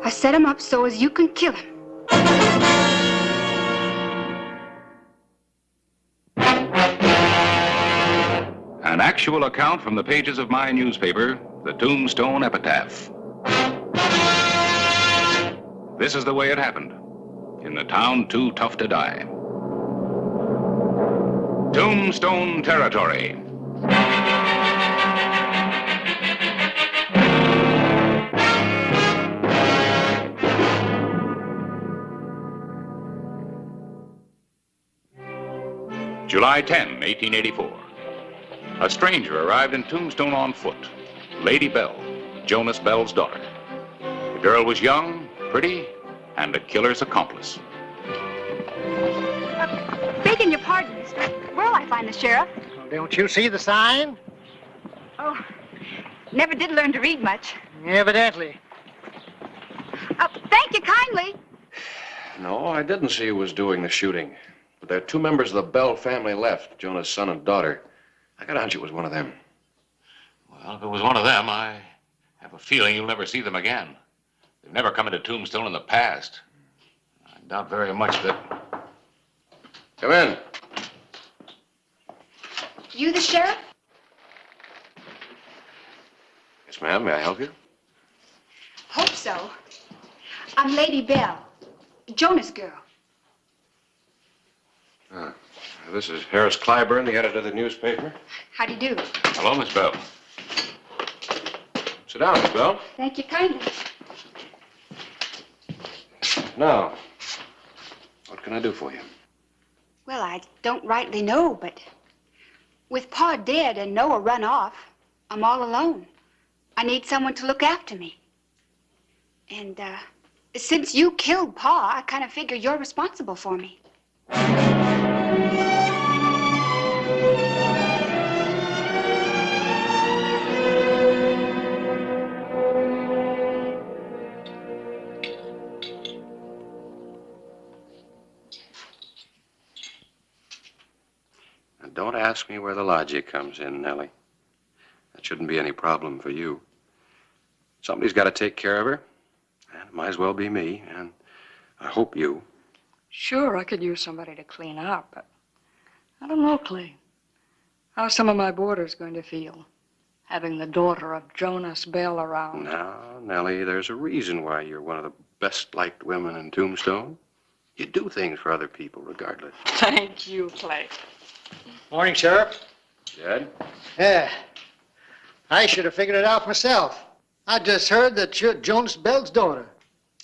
I set him up so as you can kill him. An actual account from the pages of my newspaper, the Tombstone Epitaph. This is the way it happened, in the town too tough to die. Tombstone Territory. July 10, 1884. A stranger arrived in Tombstone on foot. Lady Bell, Jonas Bell's daughter. The girl was young, pretty, and a killer's accomplice. Begging your pardon, mister. Where'll I find the sheriff? Don't you see the sign? Oh, never did learn to read much. Evidently. Thank you kindly. No, I didn't see who was doing the shooting. But there are two members of the Bell family left, Jonah's son and daughter. I got a hunch it was one of them. Well, if it was one of them, I have a feeling you'll never see them again. They've never come into Tombstone in the past. I doubt very much that... Come in. You the sheriff? Yes, ma'am. May I help you? Hope so. I'm Lady Bell, Jonas' girl. This is Harris Clyburn, the editor of the newspaper. How do you do? Hello, Miss Bell. Sit down, Miss Bell. Thank you kindly. Now, what can I do for you? Well, I don't rightly know, but with Pa dead and Noah run off, I'm all alone. I need someone to look after me. And, since you killed Pa, I kind of figure you're responsible for me. Now, don't ask me where the logic comes in, Nellie. That shouldn't be any problem for you. Somebody's got to take care of her. Might as well be me, and I hope you. Sure, I could use somebody to clean up, but I don't know, Clay. How's some of my boarders going to feel, having the daughter of Jonas Bell around? Now, Nellie, there's a reason why you're one of the best-liked women in Tombstone. You do things for other people, regardless. Thank you, Clay. Morning, Sheriff. Jed? Yeah. I should have figured it out myself. I just heard that you're Jonas Bell's daughter.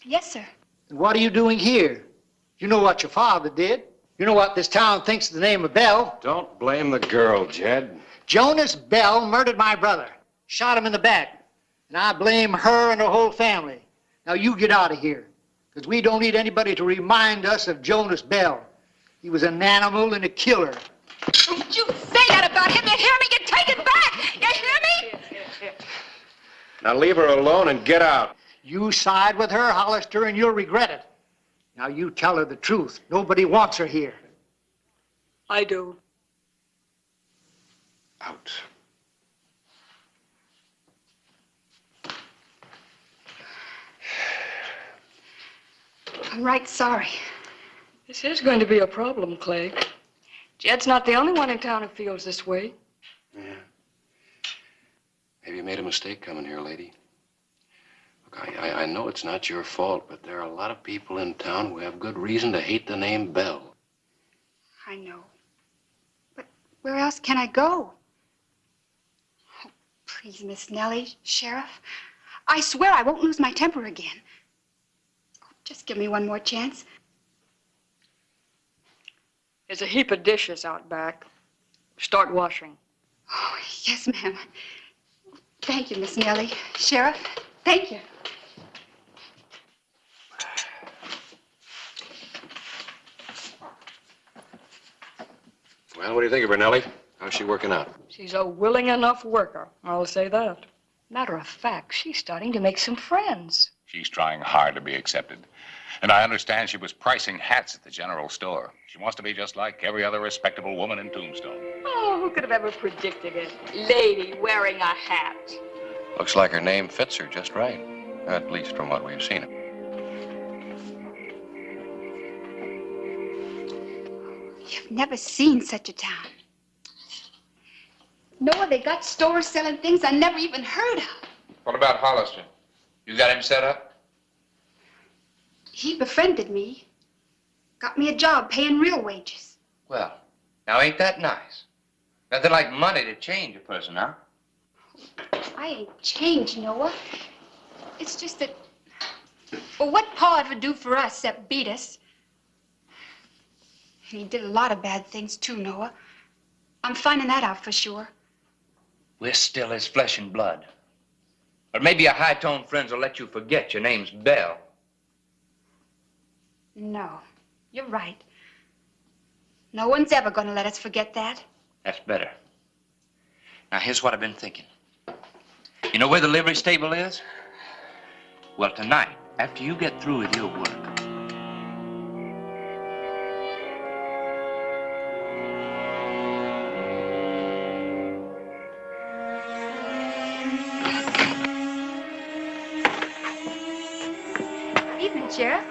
Yes, sir. And what are you doing here? You know what your father did. You know what this town thinks of the name of Bell. Don't blame the girl, Jed. Jonas Bell murdered my brother, shot him in the back. And I blame her and her whole family. Now you get out of here, because we don't need anybody to remind us of Jonas Bell. He was an animal and a killer. Don't you say that about him. You hear me? You take it back. You hear me? Now leave her alone and get out. You side with her, Hollister, and you'll regret it. Now you tell her the truth. Nobody wants her here. I do. Out. I'm right sorry. This is going to be a problem, Clay. Jed's not the only one in town who feels this way. Yeah. Maybe you made a mistake coming here, lady. Look, I know it's not your fault, but there are a lot of people in town who have good reason to hate the name Bell. I know. But where else can I go? Oh, please, Miss Nellie, Sheriff. I swear I won't lose my temper again. Oh, just give me one more chance. There's a heap of dishes out back. Start washing. Oh, yes, ma'am. Thank you, Miss Nellie. Sheriff, thank you. Well, what do you think of her, Nellie? How's she working out? She's a willing enough worker, I'll say that. Matter of fact, she's starting to make some friends. She's trying hard to be accepted. And I understand she was pricing hats at the general store. She wants to be just like every other respectable woman in Tombstone. Oh, who could have ever predicted it? Lady wearing a hat. Looks like her name fits her just right. At least from what we've seen. You've never seen such a town. Noah, they got stores selling things I never even heard of. What about Hollister? You got him set up? He befriended me. Got me a job paying real wages. Well, now ain't that nice? Nothing like money to change a person, huh? I ain't changed, Noah. It's just that, well, what Pa would do for us except beat us. And he did a lot of bad things too, Noah. I'm finding that out for sure. We're still his flesh and blood. But maybe your high-toned friends will let you forget your name's Bell. No, you're right. No one's ever going to let us forget that. That's better. Now, here's what I've been thinking. You know where the livery stable is? Well, tonight, after you get through with your work, Evening, Sheriff.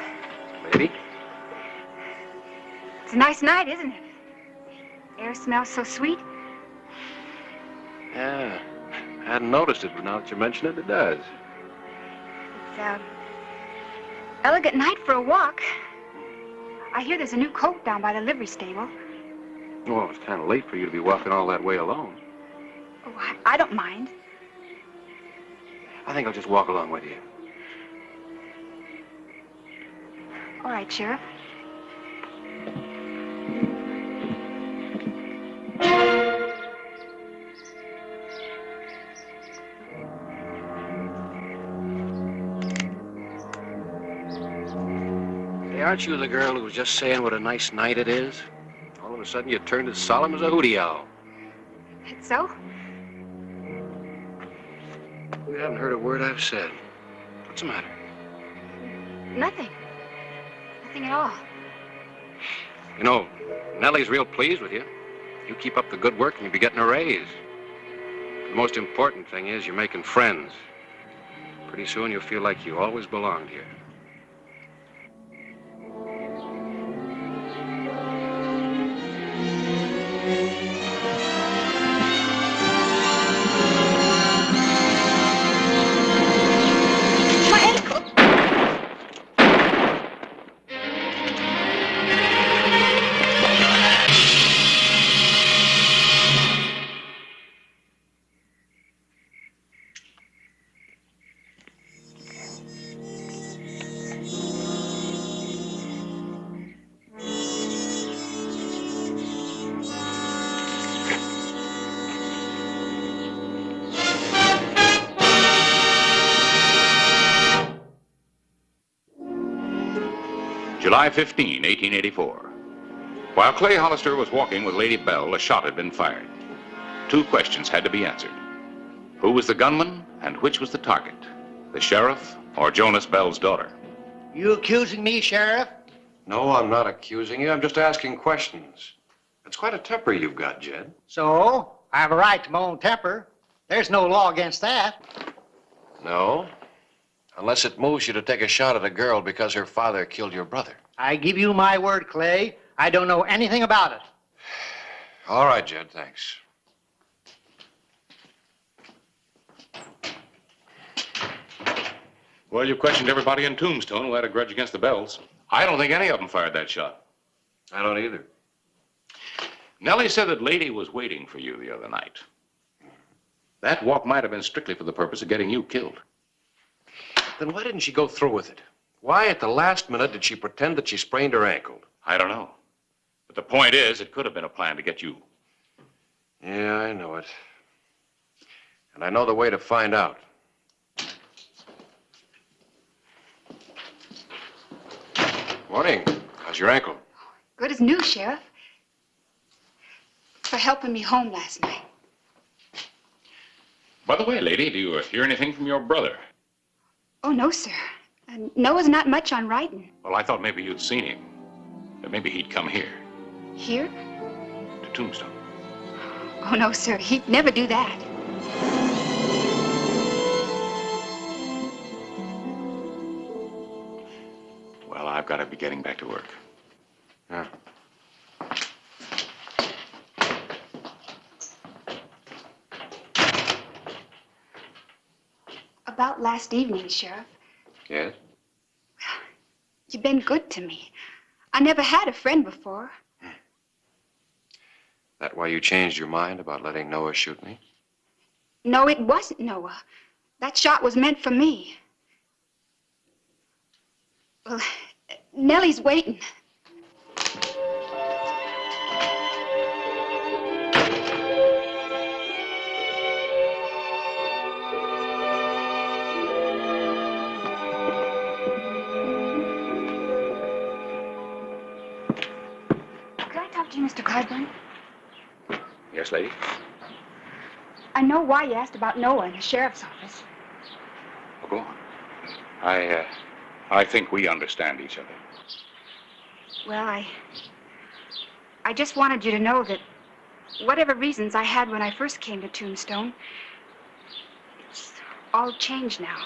Baby? It's a nice night, isn't it? Air smells so sweet. Yeah. I hadn't noticed it, but now that you mention it, it does. It's an elegant night for a walk. I hear there's a new colt down by the livery stable. Well, it's kind of late for you to be walking all that way alone. Oh, I don't mind. I think I'll just walk along with you. All right, Sheriff. Hey, aren't you the girl who was just saying what a nice night it is? All of a sudden, you turned as solemn as a hootie owl. It's so? You haven't heard a word I've said. What's the matter? Nothing. Nothing at all. You know, Nellie's real pleased with you. You keep up the good work and you'll be getting a raise. The most important thing is you're making friends. Pretty soon you'll feel like you always belonged here. July 15, 1884. While Clay Hollister was walking with Lady Bell, a shot had been fired. 2 questions had to be answered. Who was the gunman and which was the target? The sheriff or Jonas Bell's daughter? You accusing me, Sheriff? No, I'm not accusing you. I'm just asking questions. It's quite a temper you've got, Jed. So, I have a right to my own temper. There's no law against that. No. Unless it moves you to take a shot at a girl because her father killed your brother. I give you my word, Clay. I don't know anything about it. All right, Jed, thanks. Well, you've questioned everybody in Tombstone who had a grudge against the Bells. I don't think any of them fired that shot. I don't either. Nellie said that Lady was waiting for you the other night. That walk might have been strictly for the purpose of getting you killed. Then why didn't she go through with it? Why, at the last minute, did she pretend that she sprained her ankle? I don't know. But the point is, it could have been a plan to get you. Yeah, I know it. And I know the way to find out. Morning. How's your ankle? Good as new, Sheriff. For helping me home last night. By the way, Lady, do you hear anything from your brother? Oh, no, sir. Noah's not much on writing. Well, I thought maybe you'd seen him. That maybe he'd come here, Here? to Tombstone. Oh, no, sir. He'd never do that. Well, I've got to be getting back to work. Yeah. About last evening, Sheriff. Yes? You've been good to me. I never had a friend before. That why you changed your mind about letting Noah shoot me? No, it wasn't Noah. That shot was meant for me. Well, Nellie's waiting. Could I talk to you, Mr. Clyburn? Yes, Lady? I know why you asked about Noah in the sheriff's office. Well, go on. I think we understand each other. Well, I just wanted you to know that whatever reasons I had when I first came to Tombstone, it's all changed now.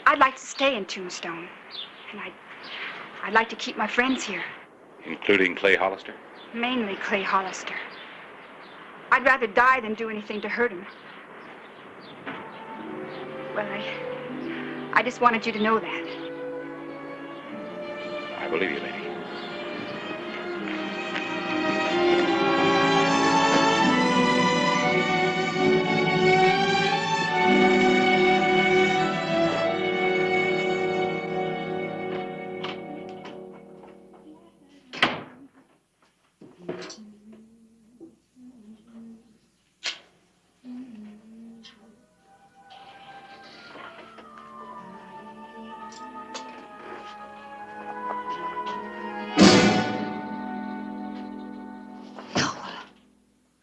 I'd like to stay in Tombstone, and I'd like to keep my friends here. Including Clay Hollister? Mainly Clay Hollister. I'd rather die than do anything to hurt him. Well, I just wanted you to know that. I believe you, Lady.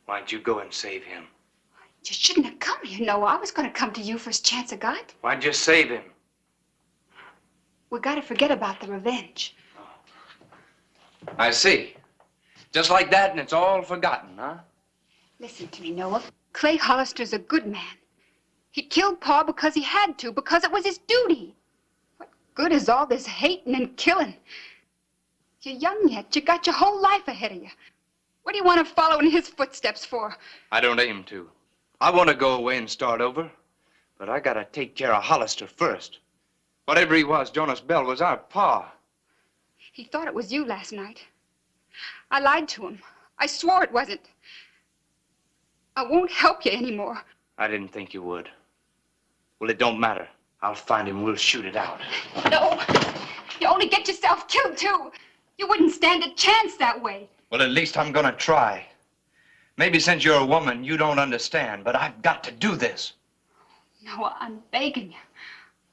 Why'd you go and save him? You shouldn't have come here, Noah. I was going to come to you first chance I got. Why'd you save him? We got to forget about the revenge. I see. Just like that, and it's all forgotten, huh? Listen to me, Noah. Clay Hollister's a good man. He killed Pa because he had to, because it was his duty. What good is all this hating and killing? You're young yet. You got your whole life ahead of you. What do you want to follow in his footsteps for? I don't aim to. I want to go away and start over. But I gotta take care of Hollister first. Whatever he was, Jonas Bell was our pa. He thought it was you last night. I lied to him. I swore it wasn't. I won't help you anymore. I didn't think you would. Well, it don't matter. I'll find him. We'll shoot it out. No. You only get yourself killed, too. You wouldn't stand a chance that way. Well, at least I'm gonna try. Maybe since you're a woman, you don't understand, but I've got to do this. Noah, I'm begging you.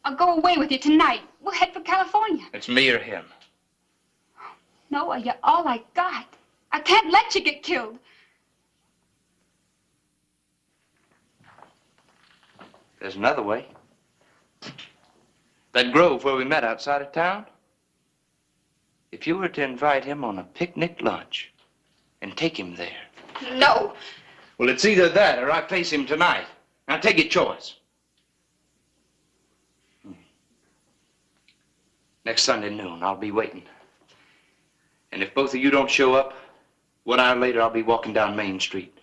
I'll go away with you tonight. We'll head for California. It's me or him. Noah, you're all I got. I can't let you get killed. There's another way. That grove where we met outside of town. If you were to invite him on a picnic lunch and take him there. No. Well, it's either that or I face him tonight. Now take your choice. Next Sunday noon, I'll be waiting. And if both of you don't show up, 1 hour later, I'll be walking down Main Street.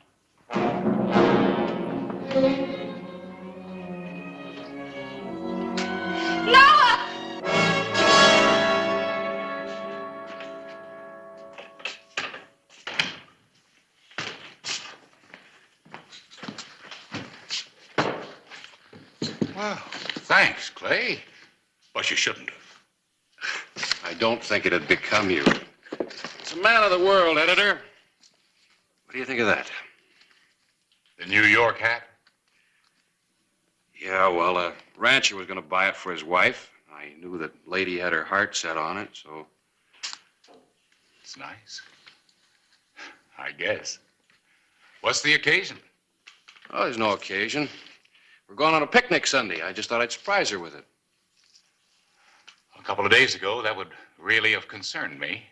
Noah! Well, thanks, Clay. But you shouldn't have. I don't think it'd become you. It's a man of the world, editor. What do you think of that? The New York hat? Yeah, well, a rancher was going to buy it for his wife. I knew that lady had her heart set on it, so... It's nice. I guess. What's the occasion? Oh, there's no occasion. We're going on a picnic Sunday. I just thought I'd surprise her with it. A couple of days ago, that would really have concerned me.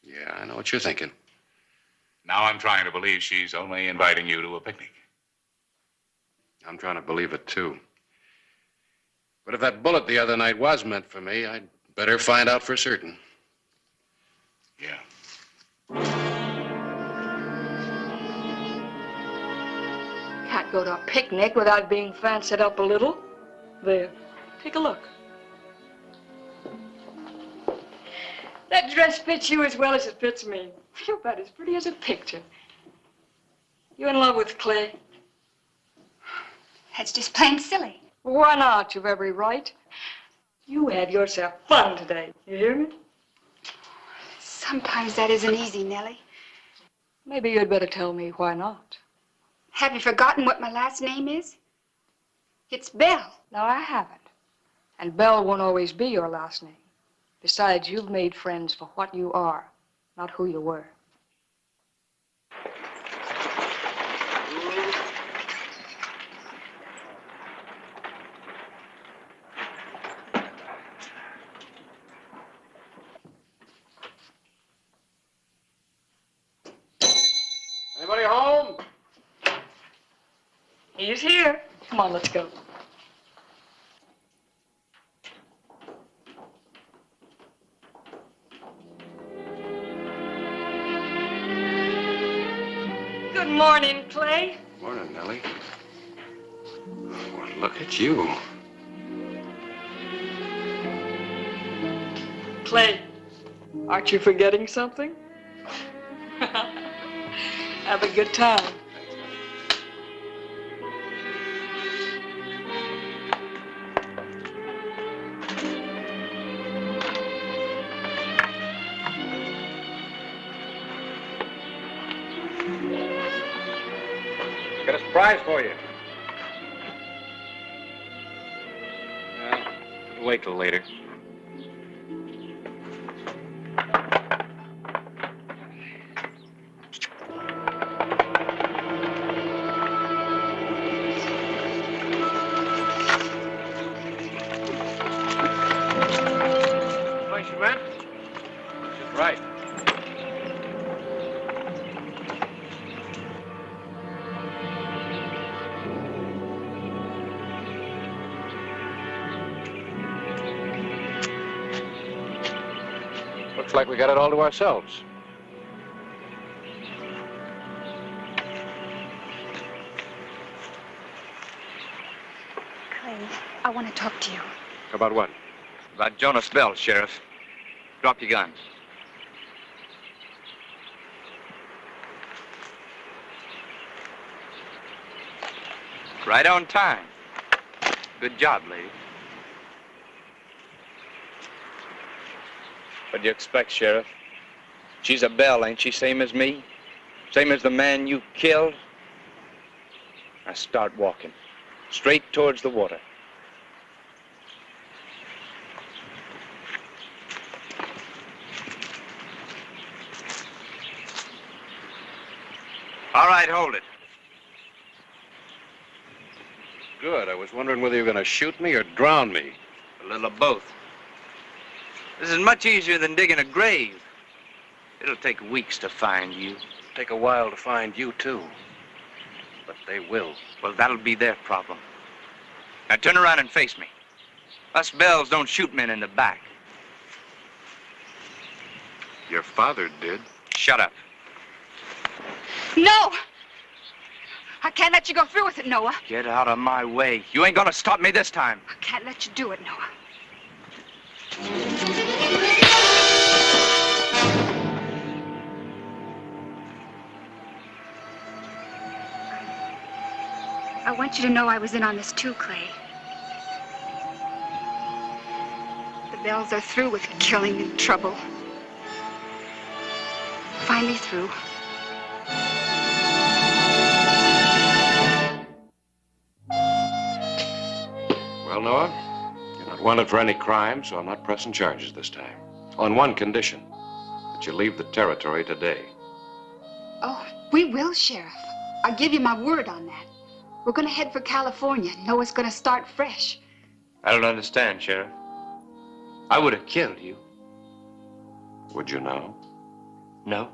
Yeah, I know what you're thinking. Now I'm trying to believe she's only inviting you to a picnic. I'm trying to believe it, too. But if that bullet the other night was meant for me, I'd better find out for certain. Yeah. Can't go to a picnic without being fancied up a little. There, take a look. That dress fits you as well as it fits me. You're about as pretty as a picture. You in love with Clay? That's just plain silly. Why not? You've every right. You had yourself fun today. You hear me? Sometimes that isn't easy, Nellie. Maybe you'd better tell me why not. Have you forgotten what my last name is? It's Bell. No, I haven't. And Bell won't always be your last name. Besides, you've made friends for what you are, not who you were. Anybody home? He's here. Come on, let's go. Good morning, Clay. Morning, Nellie. Well, look at you. Clay, aren't you forgetting something? Have a good time. Got a surprise for you. Wait till later. Place you meant? Right. Looks like we got it all to ourselves. Clay, I want to talk to you. About what? About Jonas Bell, Sheriff. Drop your guns. Right on time. Good job, lady. What do you expect, Sheriff? She's a Bell, ain't she? Same as me? Same as the man you killed? Now start walking. Straight towards the water. All right, hold it. Good. I was wondering whether you were going to shoot me or drown me. A little of both. This is much easier than digging a grave. It'll take weeks to find you. It'll take a while to find you, too. But they will. Well, that'll be their problem. Now turn around and face me. Us Bells don't shoot men in the back. Your father did. Shut up. No! I can't let you go through with it, Noah. Get out of my way. You ain't gonna stop me this time. I can't let you do it, Noah. I want you to know I was in on this too, Clay. The Bells are through with killing and trouble. Finally through. Well, Noah, you're not wanted for any crime, so I'm not pressing charges this time. On one condition, that you leave the territory today. Oh, we will, Sheriff. I give you my word on that. We're gonna head for California. Noah's gonna start fresh. I don't understand, Sheriff. I would have killed you. Would you now? No.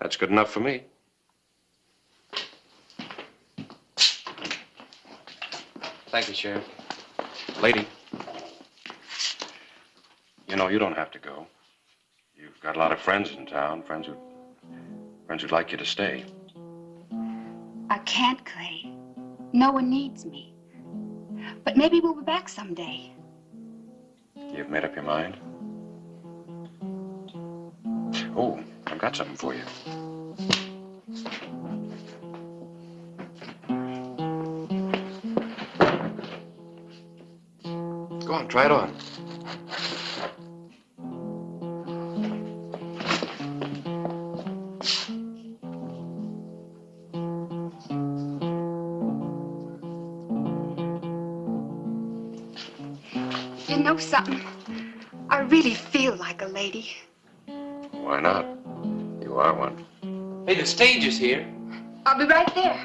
That's good enough for me. Thank you, Sheriff. Lady, you know, you don't have to go. You've got a lot of friends in town, friends who'd like you to stay. I can't, Clay. Noah needs me. But maybe we'll be back someday. You've made up your mind? Oh, I've got something for you. Go on, try it on. You know something? I really feel like a lady. Why not? You are one. Hey, the stage is here. I'll be right there.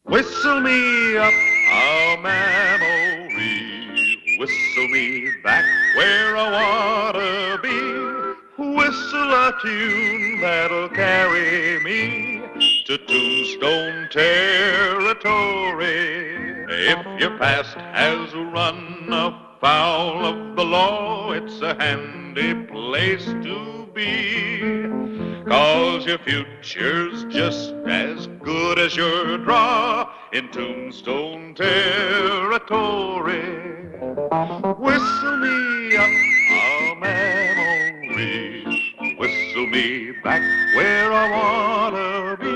Whistle me up a memory, whistle me back where I wanna be, whistle a tune that'll carry me to Tombstone territory. If your past has run afoul of the law, it's a handy place to be. 'Cause your future's just as good as your draw in Tombstone territory. Whistle me up a memory, whistle me back where I wanna be,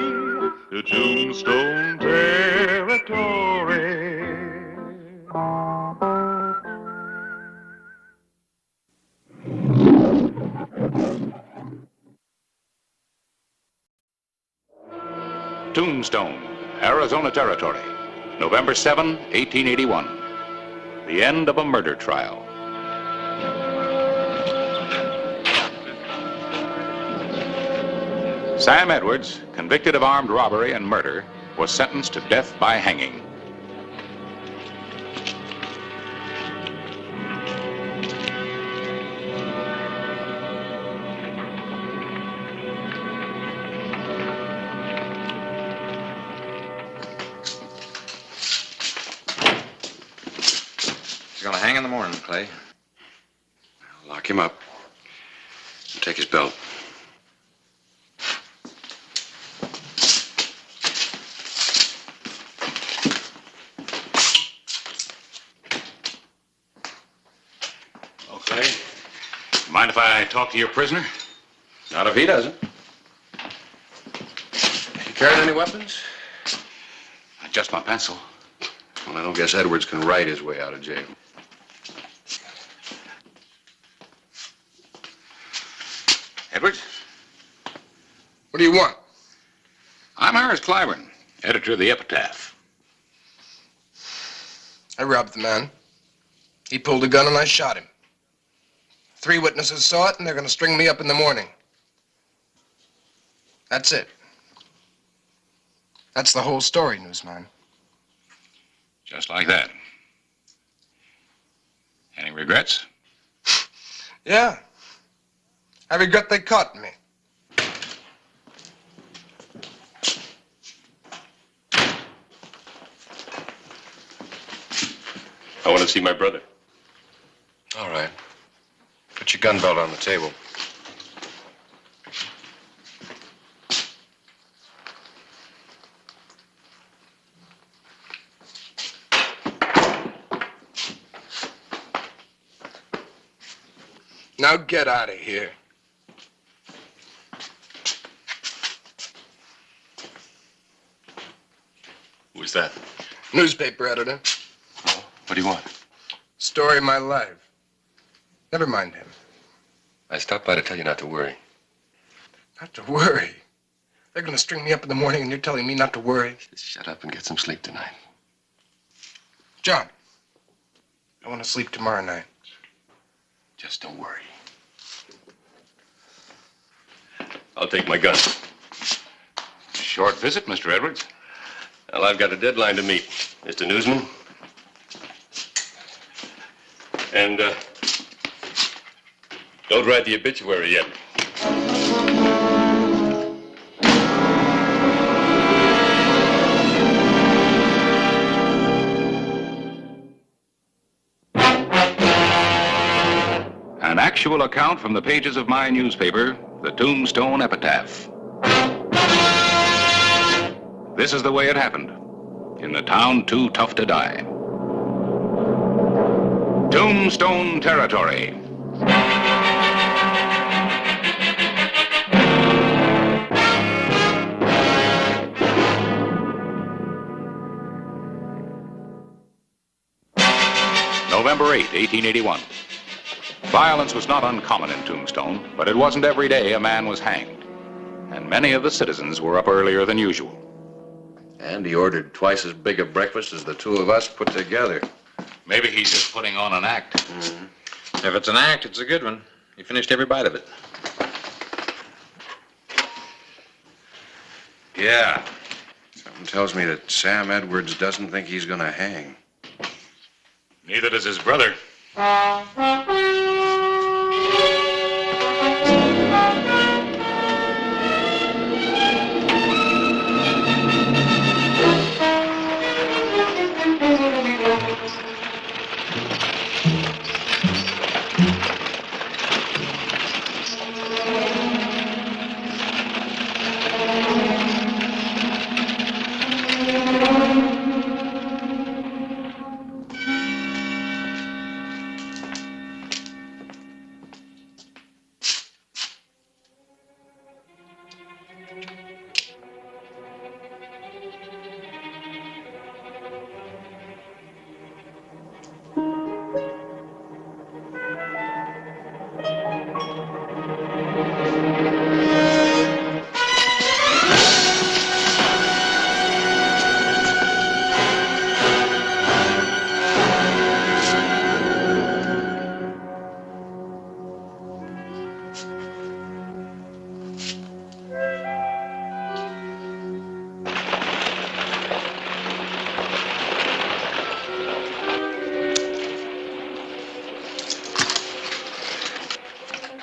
to Tombstone territory. Tombstone, Arizona Territory, November 7, 1881. The end of a murder trial. Sam Edwards, convicted of armed robbery and murder, was sentenced to death by hanging. He's gonna hang in the morning, Clay. Lock him up. And take his belt. Okay. Mind if I talk to your prisoner? Not if he doesn't. You carrying any weapons? Just my pencil. Well, I don't guess Edwards can write his way out of jail. Edwards? What do you want? I'm Harris Clyburn, editor of the Epitaph. I robbed the man. He pulled a gun and I shot him. 3 witnesses saw it and they're going to string me up in the morning. That's it. That's the whole story, newsman. Just like that. Any regrets? Yeah. I regret they caught me. I want to see my brother. All right. Put your gun belt on the table. Now get out of here. Who's that? Newspaper editor. What do you want? Story of my life. Never mind him. I stopped by to tell you not to worry. Not to worry. They're going to string me up in the morning and you're telling me not to worry. Just shut up and get some sleep tonight. John, I want to sleep tomorrow night. Just don't worry. I'll take my gun. Short visit, Mr. Edwards. Well, I've got a deadline to meet, Mr. Newsman. And, don't write the obituary yet. An actual account from the pages of my newspaper, the Tombstone Epitaph. This is the way it happened, in the town too tough to die. Tombstone territory. November 8, 1881. Violence was not uncommon in Tombstone, but it wasn't every day a man was hanged. And many of the citizens were up earlier than usual. And he ordered twice as big a breakfast as the two of us put together. Maybe he's just putting on an act. Mm-hmm. If it's an act, it's a good one. He finished every bite of it. Yeah. Something tells me that Sam Edwards doesn't think he's gonna hang. Neither does his brother.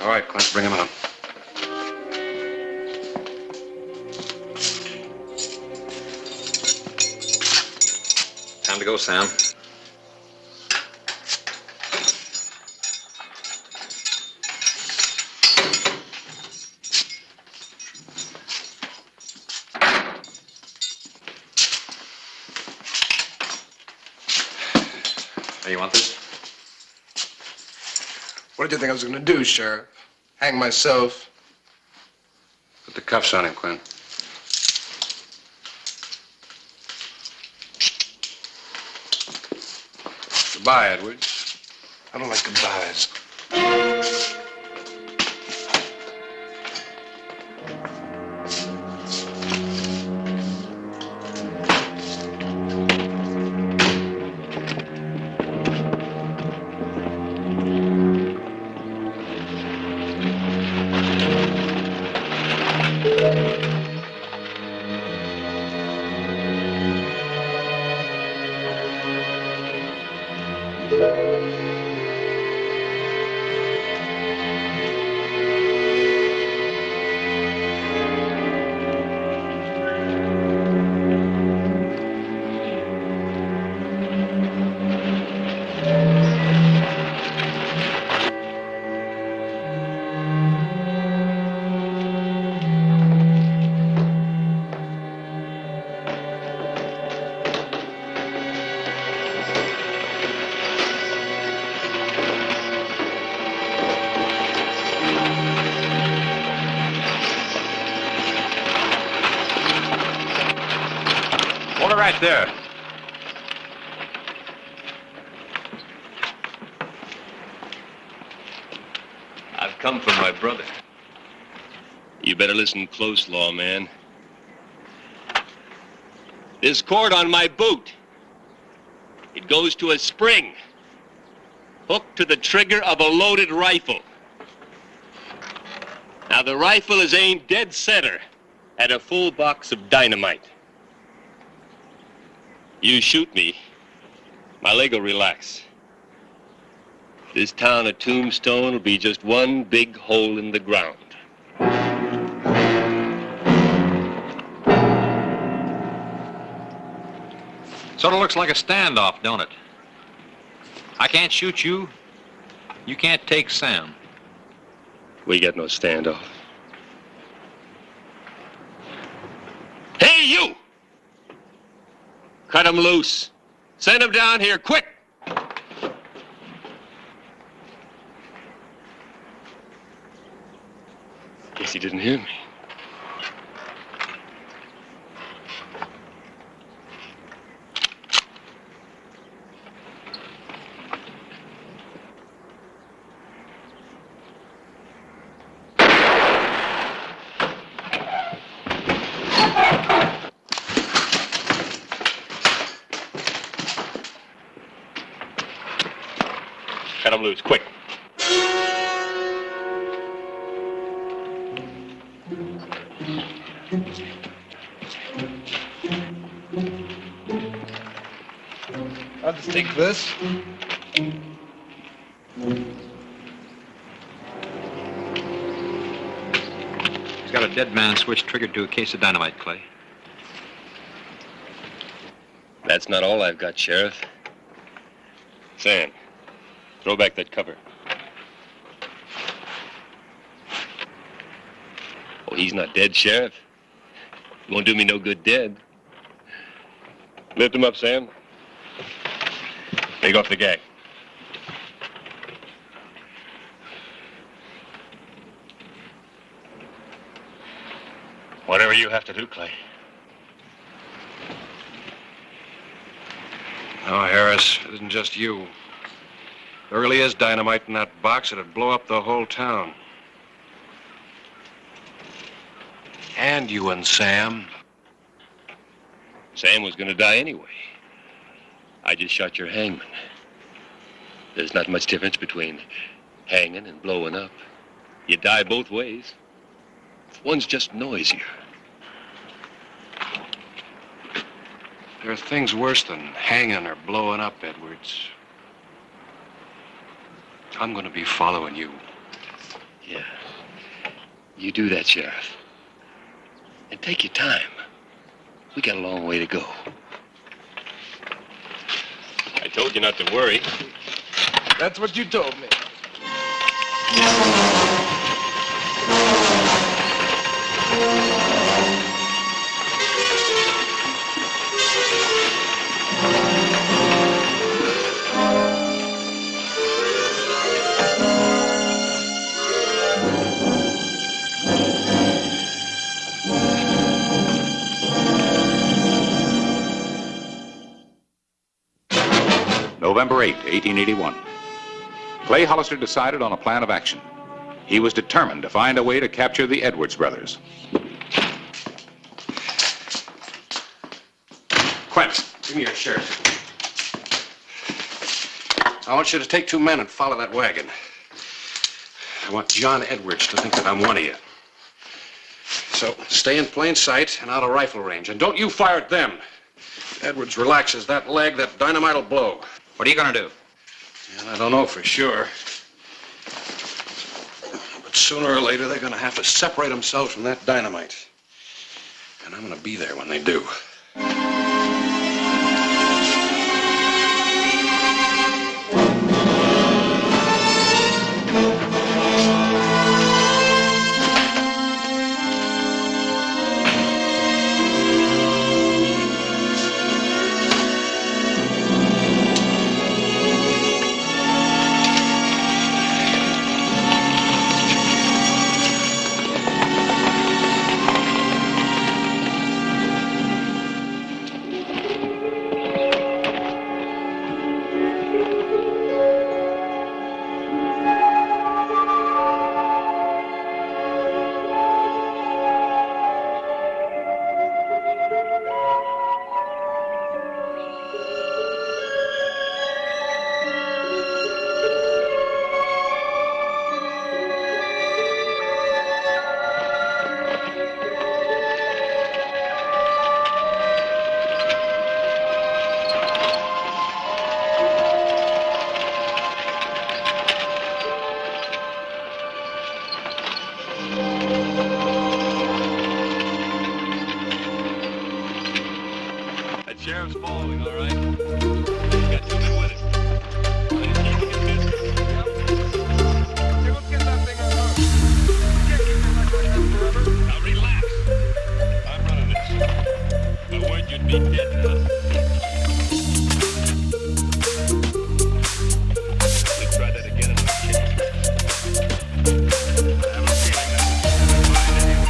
All right, Clint, bring him out. Time to go, Sam. Hey, you want this? What did you think I was going to do, Sheriff? Hang myself? Put the cuffs on him, Clint. What Goodbye, Edward. I don't like goodbyes. Hold it right there. I've come for my brother. You better listen close, lawman. This cord on my boot, it goes to a spring, hooked to the trigger of a loaded rifle. Now, the rifle is aimed dead center at a full box of dynamite. You shoot me, my leg will relax. This town of Tombstone will be just one big hole in the ground. Sort of looks like a standoff, don't it? I can't shoot you. You can't take Sam. We got no standoff. Hey, you! Cut him loose. Send him down here, quick! Guess he didn't hear me. Cut him loose, quick. I'll just take this. He's got a dead man switch triggered to a case of dynamite, Clay. That's not all I've got, Sheriff. Sam, throw back that cover. Oh, he's not dead, Sheriff. He won't do me no good dead. Lift him up, Sam. Take off the gag. Whatever you have to do, Clay. No, Harris, it isn't just you. There really is dynamite in that box that'd blow up the whole town. And you and Sam. Sam was gonna die anyway. I just shot your hangman. There's not much difference between hanging and blowing up. You die both ways. One's just noisier. There are things worse than hanging or blowing up, Edwards. I'm gonna be following you. Yeah. You do that, Sheriff. And take your time. We got a long way to go. I told you not to worry. That's what you told me. November November 8, 1881. Clay Hollister decided on a plan of action. He was determined to find a way to capture the Edwards brothers. Quint, give me your shirt. I want you to take 2 men and follow that wagon. I want John Edwards to think that I'm one of you. So stay in plain sight and out of rifle range. And don't you fire at them. If Edwards relaxes that leg, that dynamite will blow. What are you going to do? And I don't know for sure. But sooner or later, they're going to have to separate themselves from that dynamite. And I'm going to be there when they do. Sheriff's falling, all right? Got 2 men with it. Here, let's get that thing unhooked. You can't keep it like that forever. Now relax. I'm running this. If I weren't, you'd be dead now. Let's try that again and I'll kill you. I have a feeling that was mine anyway.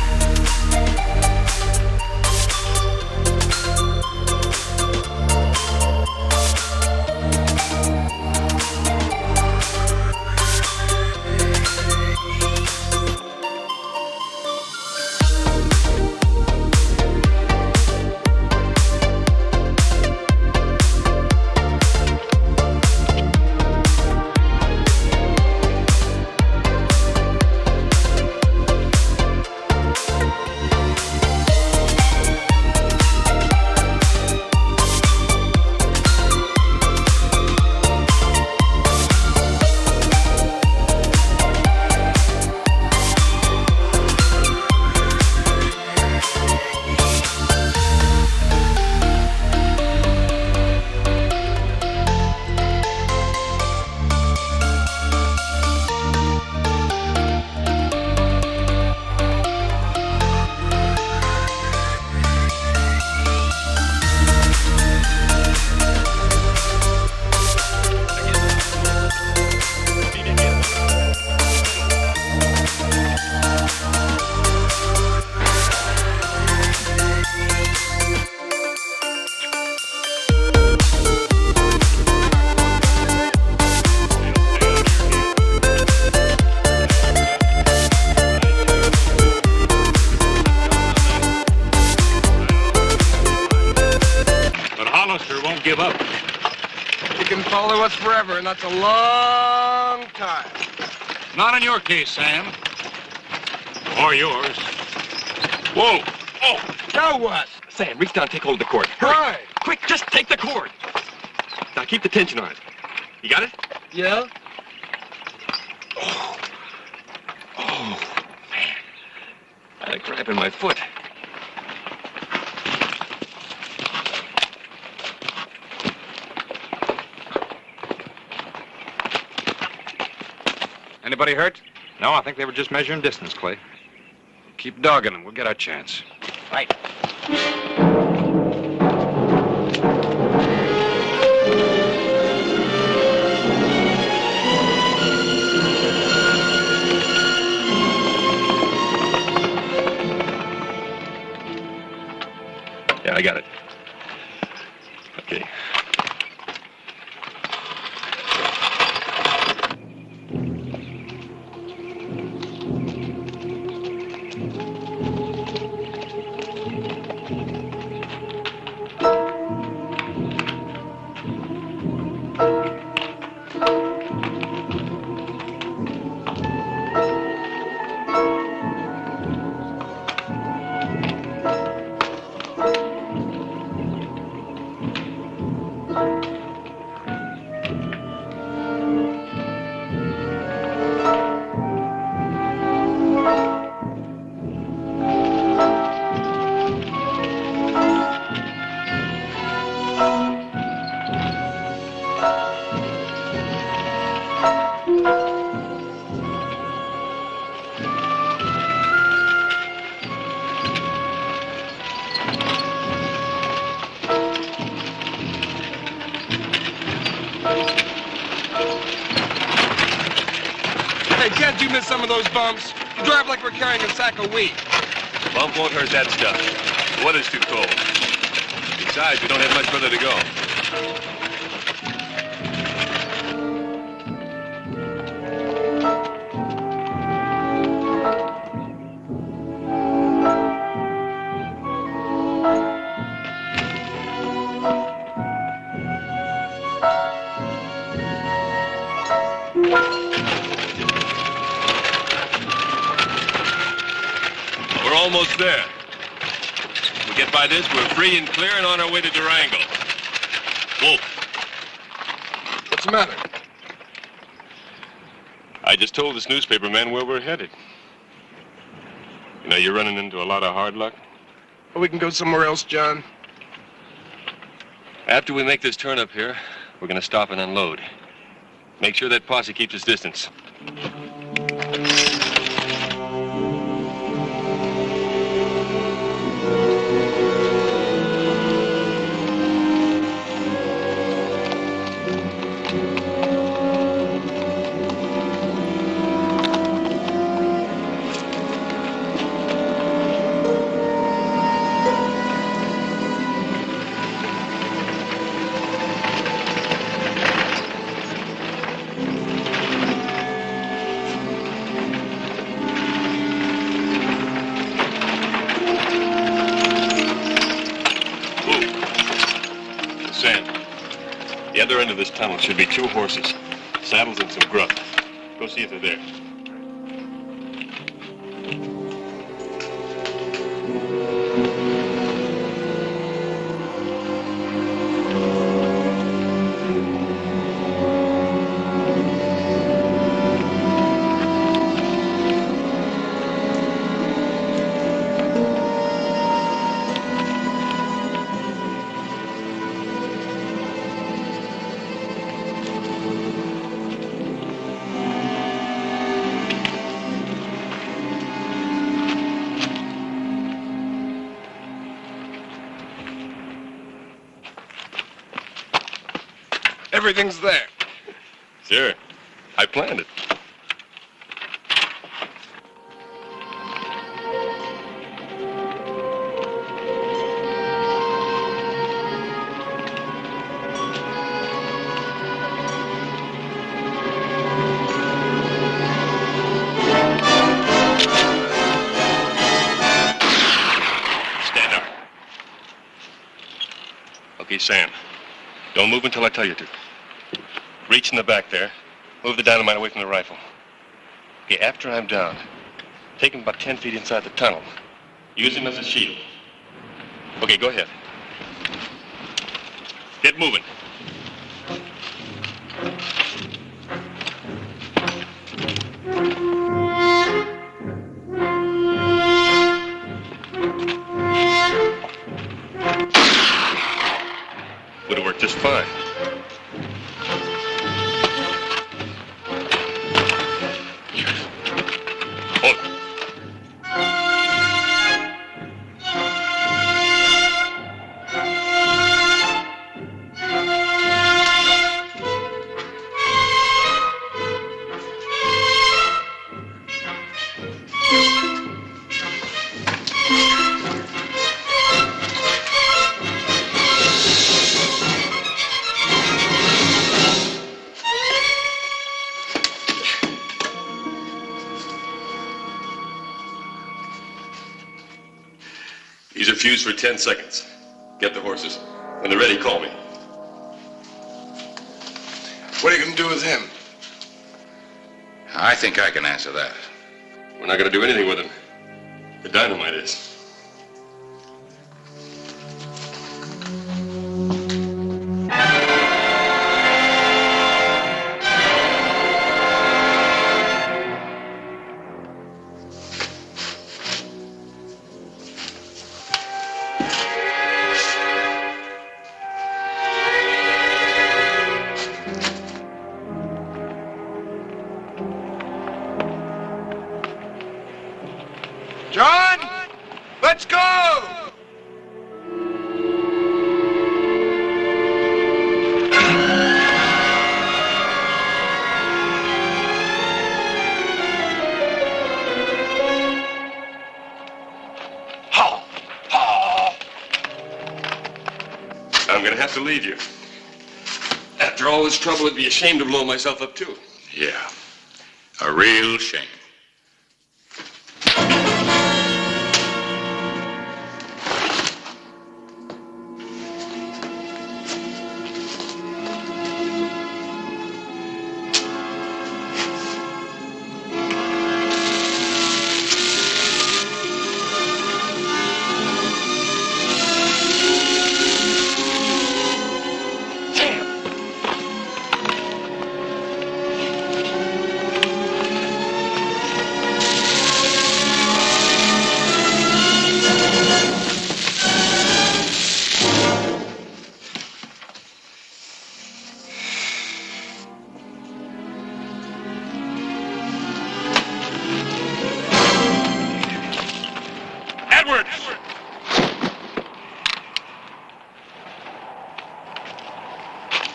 Give up. You can follow us forever, and that's a long time. Not in your case, Sam. Or yours. Whoa! Oh! Now what? Sam, reach down and take hold of the cord. Hurry! Quick, just take the cord. Now keep the tension on it. You got it? Yeah? Oh, man. I had a cramp in my foot. Anybody hurt? No, I think they were just measuring distance, Clay. Keep dogging them. We'll get our chance. Right. Yeah, I got it. Okay. you miss some of those bumps? You drive like we're carrying a sack of wheat. Bump won't hurt that stuff. The weather's too cold. Besides, we don't have much further to go. We're almost there. If we get by this, we're free and clear and on our way to Durango. Wolf. What's the matter? I just told this newspaper man where we're headed. You know, you're running into a lot of hard luck. Well, we can go somewhere else, John. After we make this turn up here, we're going to stop and unload. Make sure that posse keeps its distance. The other end of this tunnel should be 2 horses, saddles and some grub. Go see if they're there. Everything's there. Sure. I planned it. Stand up. Okay, Sam. Don't move until I tell you to. Reach in the back there. Move the dynamite away from the rifle. Okay, after I'm down, take him about 10 feet inside the tunnel. Use him as a shield. Okay, go ahead. Get moving. Would have worked just fine. These are fused for 10 seconds. Get the horses. When they're ready, call me. What are you going to do with him? I think I can answer that. We're not going to do anything with him. The dynamite is. John, let's go! I'm going to have to leave you. After all this trouble, I'd be ashamed to blow myself up, too. Yeah. A real shame.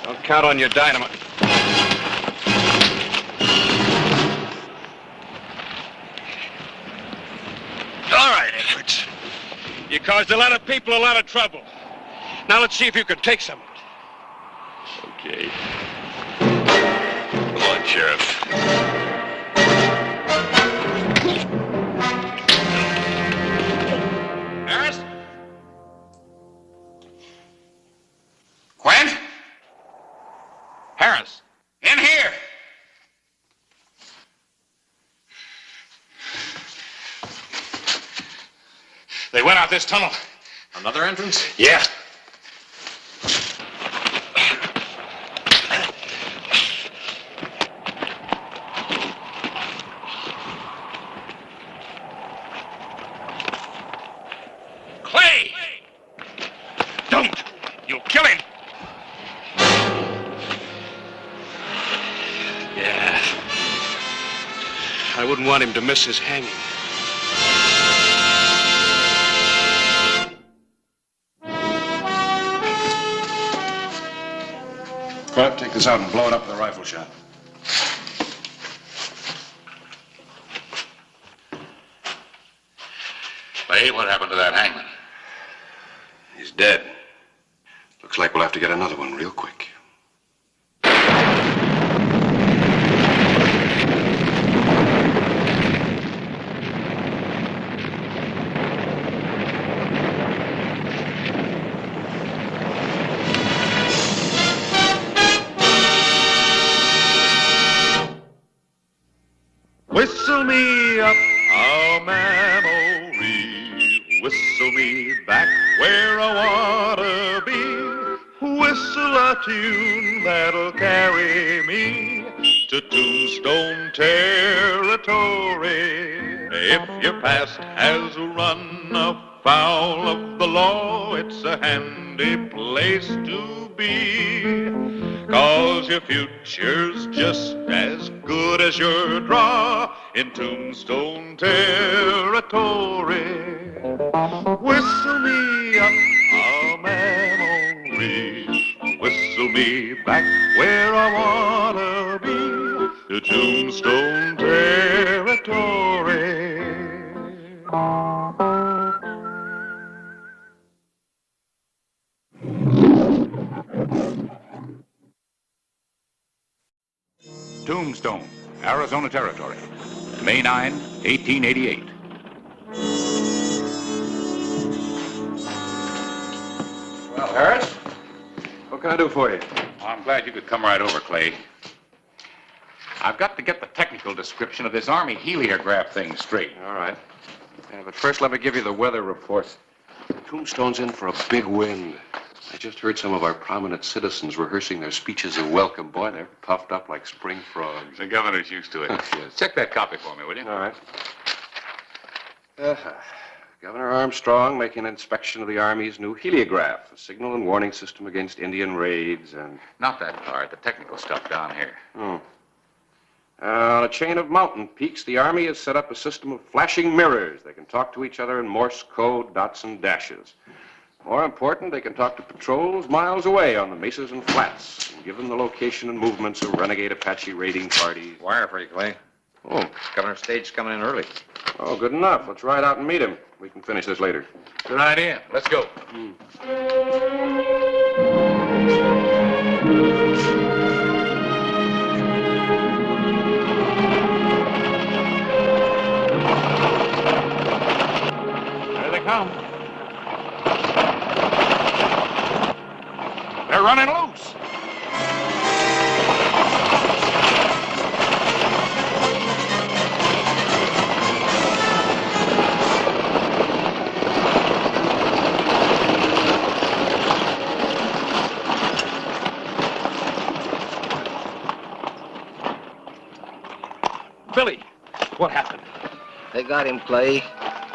Don't count on your dynamite. All right, Edwards. You caused a lot of people a lot of trouble. Now let's see if you can take some of it. Okay. Come on, Sheriff. Harris? Quint? Harris? In here! They went out this tunnel. Another entrance? Yeah. Clay! Don't! You'll kill him! Yeah. I wouldn't want him to miss his hanging. Crab, take this out and blow it up with a rifle shot. Clay, what happened to that hangman? He's dead. Looks like we'll have to get another one real quick. Whistle me up a memory, whistle me back where I wanna be, whistle a tune that'll carry me to Tombstone territory. If your past has run afoul of the law, it's a handy place to be, 'cause your future's just as good as your draw in Tombstone territory. Whistle me up a memory, whistle me back where I wanna be, to Tombstone territory. Tombstone, Arizona Territory, May 9, 1888. Well, Harris, what can I do for you? I'm glad you could come right over, Clay. I've got to get the technical description of this Army heliograph thing straight. All right. Yeah, but first let me give you the weather report. Tombstone's in for a big wind. I just heard some of our prominent citizens rehearsing their speeches of welcome. Boy, they're puffed up like spring frogs. The governor's used to it. Yes. Check that copy for me, will you? All right. Governor Armstrong making an inspection of the Army's new heliograph, a signal and warning system against Indian raids and... Not that part, the technical stuff down here. Oh. On a chain of mountain peaks, the Army has set up a system of flashing mirrors. They can talk to each other in Morse code, dots and dashes. More important, they can talk to patrols miles away on the mesas and flats and give them the location and movements of renegade Apache raiding parties. Wire for you, Clay. Oh. Governor's stage's coming in early. Oh, good enough. Let's ride out and meet him. We can finish this later. Good idea. Let's go. come. They're running loose. Billy, what happened? They got him, Clay.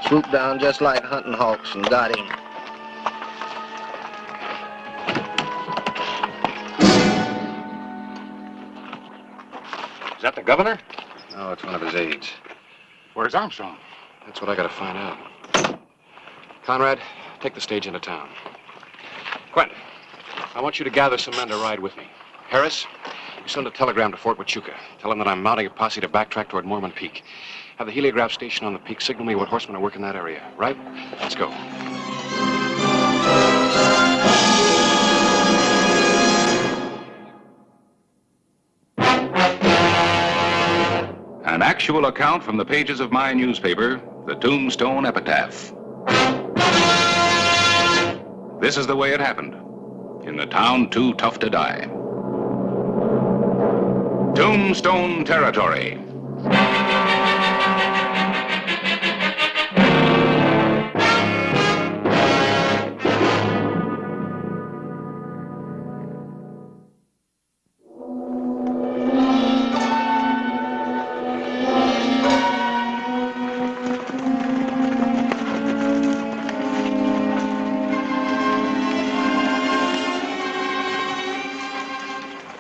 Swooped down just like hunting hawks and got him. Is that the governor? No, it's one of his aides. Where's Armstrong? That's what I gotta find out. Conrad, take the stage into town. Quentin, I want you to gather some men to ride with me. Harris, you send a telegram to Fort Huachuca. Tell them that I'm mounting a posse to backtrack toward Mormon Peak. Have the heliograph station on the peak signal me what horsemen are working that area, right? Let's go. An actual account from the pages of my newspaper, the Tombstone Epitaph. This is the way it happened. In the town too tough to die. Tombstone territory.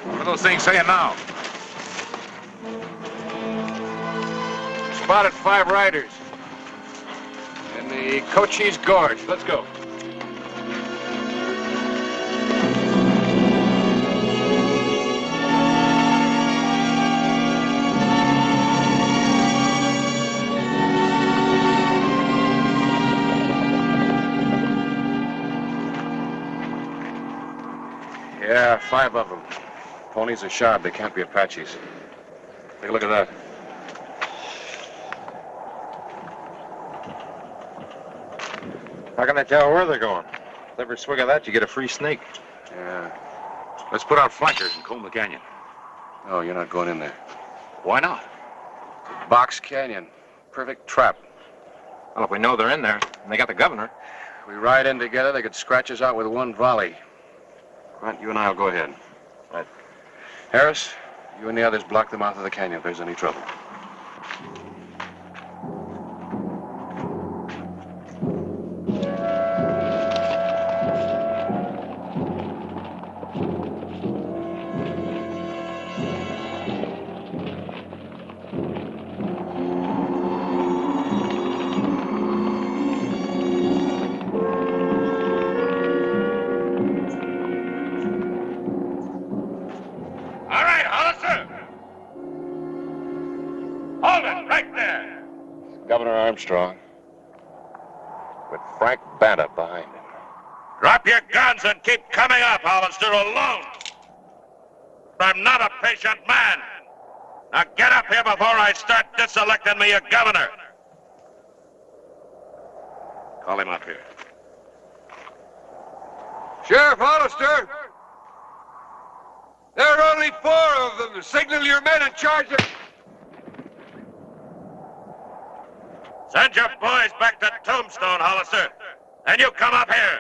What are those things saying now? Spotted 5 riders in the Cochise Gorge. Let's go. Yeah, 5 of them. Ponies are shod. They can't be Apaches. Take a look at that. How can I tell where they're going? With every swig of that, you get a free snake. Yeah. Let's put out flankers and comb the canyon. No, you're not going in there. Why not? Box Canyon. Perfect trap. Well, if we know they're in there, and they got the governor. If we ride in together, they could scratch us out with one volley. Grant, you and I'll go ahead. Right. Harris, you and the others block the mouth of the canyon if there's any trouble. All right, Hollister. Hold it right there. Governor Armstrong, with Frank Banner behind him. Drop your guns and keep coming up, Hollister, alone. I'm not a patient man. Now get up here before I start diselecting me a governor. Call him up here. Sheriff Hollister! There are only 4 of them. Signal your men and charge them. Send your boys back to Tombstone, Hollister. And you come up here.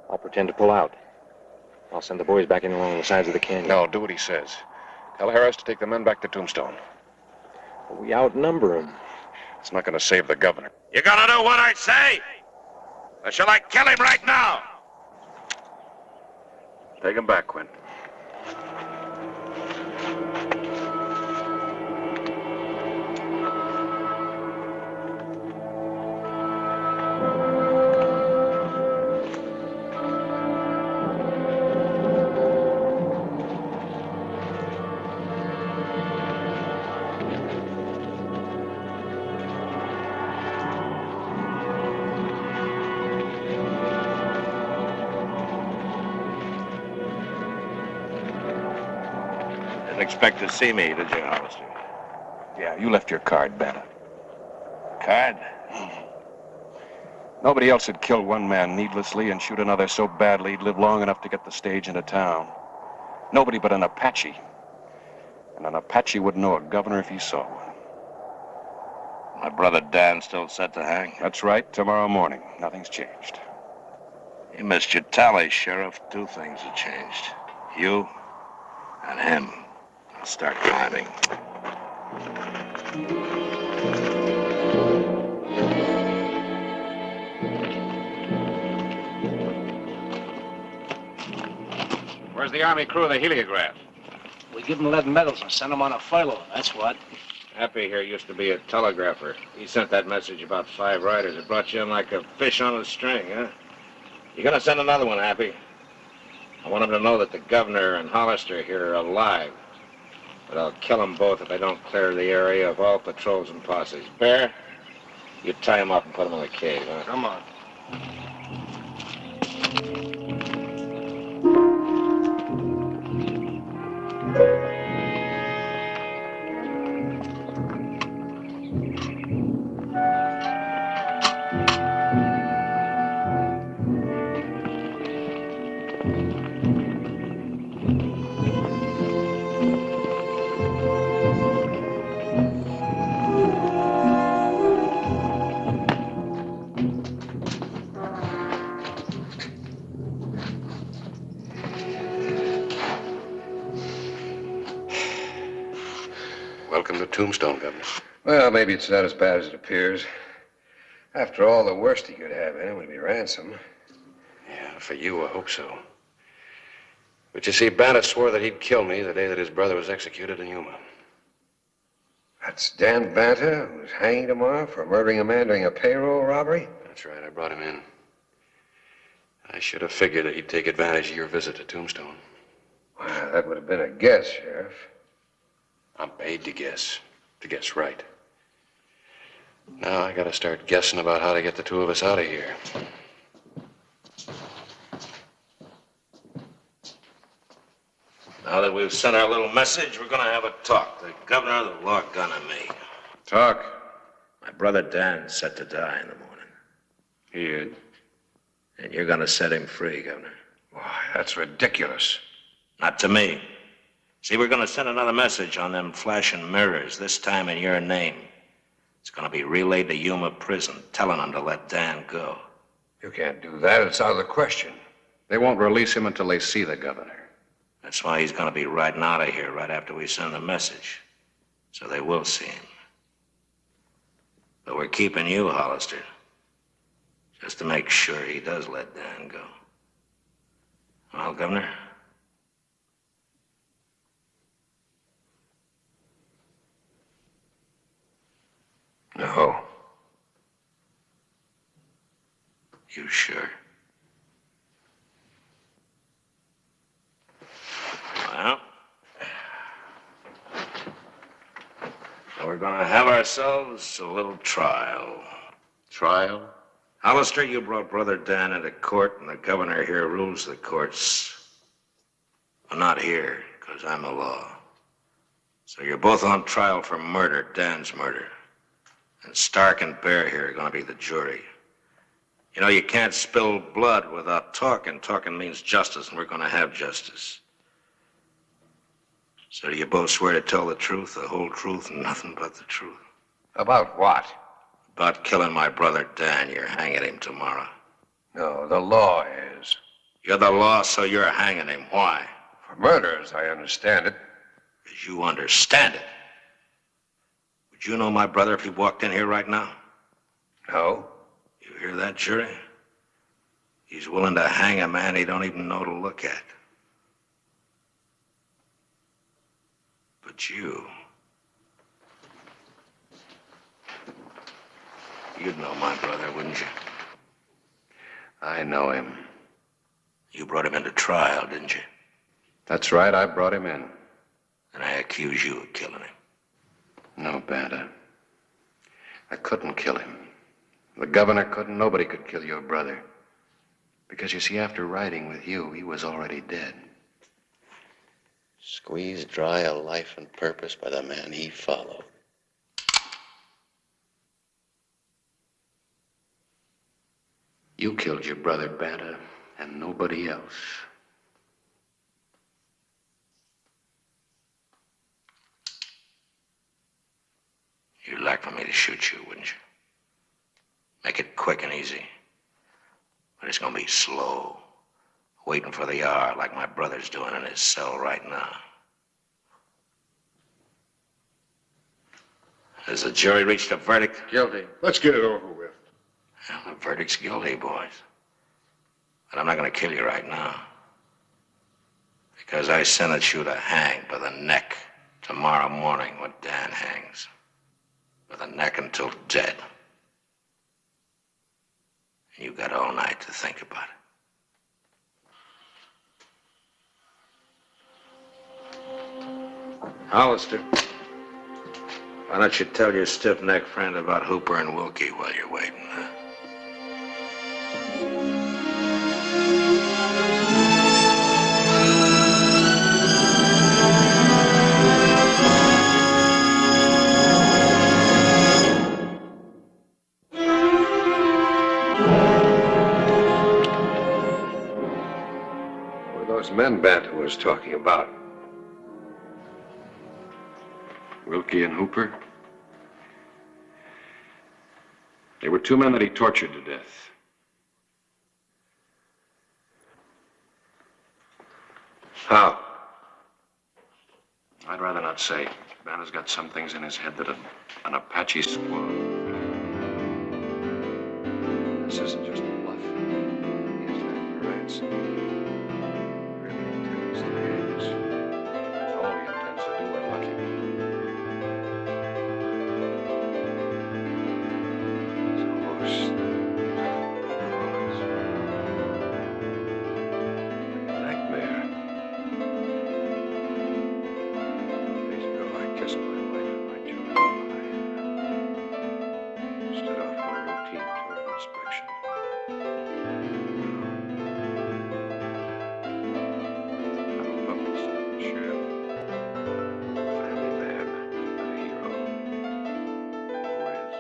I'll pretend to pull out. I'll send the boys back in along the sides of the canyon. No, do what he says. Tell Harris to take the men back to Tombstone. We outnumber them. It's not going to save the governor. You gonna do what I say? Or shall I kill him right now? Take him back, Quinn. Didn't expect to see me, did you, Hollister? Yeah, you left your card, Banner. Card? Nobody else had killed one man needlessly and shoot another so badly he'd live long enough to get the stage into town. Nobody but an Apache. And an Apache wouldn't know a governor if he saw one. My brother Dan's still set to hang? That's right, tomorrow morning. Nothing's changed. You missed your tally, Sheriff. Two things have changed. You and him. I'll start climbing. Where's the Army crew of the heliograph? We give them lead medals and send them on a furlough, that's what. Happy here used to be a telegrapher. He sent that message about 5 riders. It brought you in like a fish on a string, huh? You gonna send another one, Happy? I want him to know that the governor and Hollister here are alive. But I'll kill them both if they don't clear the area of all patrols and posses. Bear, you tie him up and put him in the cave, huh? Come on. Welcome to Tombstone, Governor. Well, maybe it's not as bad as it appears. After all, the worst he could have in him would be ransom. Yeah, for you, I hope so. But you see, Banner swore that he'd kill me the day that his brother was executed in Yuma. That's Dan Banta, who's hanging tomorrow for murdering a man during a payroll robbery? That's right, I brought him in. I should have figured that he'd take advantage of your visit to Tombstone. Well, that would have been a guess, Sheriff. I'm paid to guess right. Now I gotta start guessing about how to get the two of us out of here. Now that we've sent our little message, we're gonna have a talk. The governor, the law gun, and me. Talk. My brother Dan's set to die in the morning. He is. And you're gonna set him free, Governor. Why, that's ridiculous. Not to me. See, we're gonna send another message on them flashing mirrors, this time in your name. It's gonna be relayed to Yuma Prison, telling them to let Dan go. You can't do that. It's out of the question. They won't release him until they see the governor. That's why he's gonna be riding out of here right after we send the message. So they will see him. But we're keeping you, Hollister, just to make sure he does let Dan go. Well, Governor? No. You sure? Well, so we're gonna have ourselves a little trial. Trial? Hollister, you brought Brother Dan into court, and the governor here rules the courts. Well, not here, because I'm the law. So you're both on trial for murder, Dan's murder. And Stark and Bear here are going to be the jury. You know, you can't spill blood without talking. Talking means justice, and we're going to have justice. So do you both swear to tell the truth, the whole truth, and nothing but the truth? About what? About killing my brother Dan. You're hanging him tomorrow. No, the law is. You're the law, so you're hanging him. Why? For murder, as I understand it. As you understand it. Would you know my brother if he walked in here right now? No. You hear that, jury? He's willing to hang a man he don't even know to look at. But you'd know my brother, wouldn't you? I know him. You brought him into trial, didn't you? That's right, I brought him in. And I accuse you of killing him. No, Banta. I couldn't kill him. The governor couldn't. Nobody could kill your brother. Because, you see, after riding with you, he was already dead. Squeezed dry of life and purpose by the man he followed. You killed your brother, Banta, and nobody else. You'd like for me to shoot you, wouldn't you? Make it quick and easy. But it's gonna be slow. Waiting for the hour like my brother's doing in his cell right now. Has the jury reached a verdict? Guilty. Let's get it over with. Well, the verdict's guilty, boys. But I'm not gonna kill you right now. Because I sentence you to hang by the neck tomorrow morning when Dan hangs. By the neck until dead. And you got all night to think about it. Hollister, why don't you tell your stiff-necked friend about Hooper and Wilkie while you're waiting, huh? Who are those men Banta was talking about? Wilkie and Hooper? They were two men that he tortured to death. How? I'd rather not say. Banner's got some things in his head that an Apache squaw. This isn't just a bluff. He has left for ransom. Really intends to hang us. That's all he intends to do with Lucky. It's almost like a nightmare. Days ago, I kissed my wife and my children goodbye. Stood off on a routine tour of inspection. I'm a public servant, Sheriff. Family man, a hero. Always.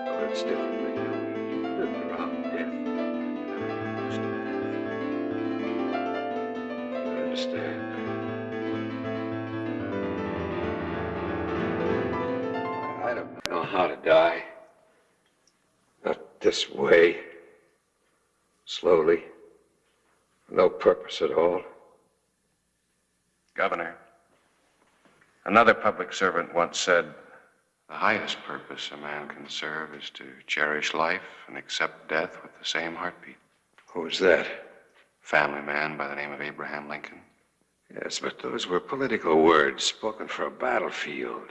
But it's different when you live around death. You never get close to death. You understand? I don't know how to die. Not this way. Slowly. For no purpose at all. Governor, another public servant once said, the highest purpose a man can serve is to cherish life and accept death with the same heartbeat. Who was that? Family man by the name of Abraham Lincoln. Yes, but those were political words spoken for a battlefield.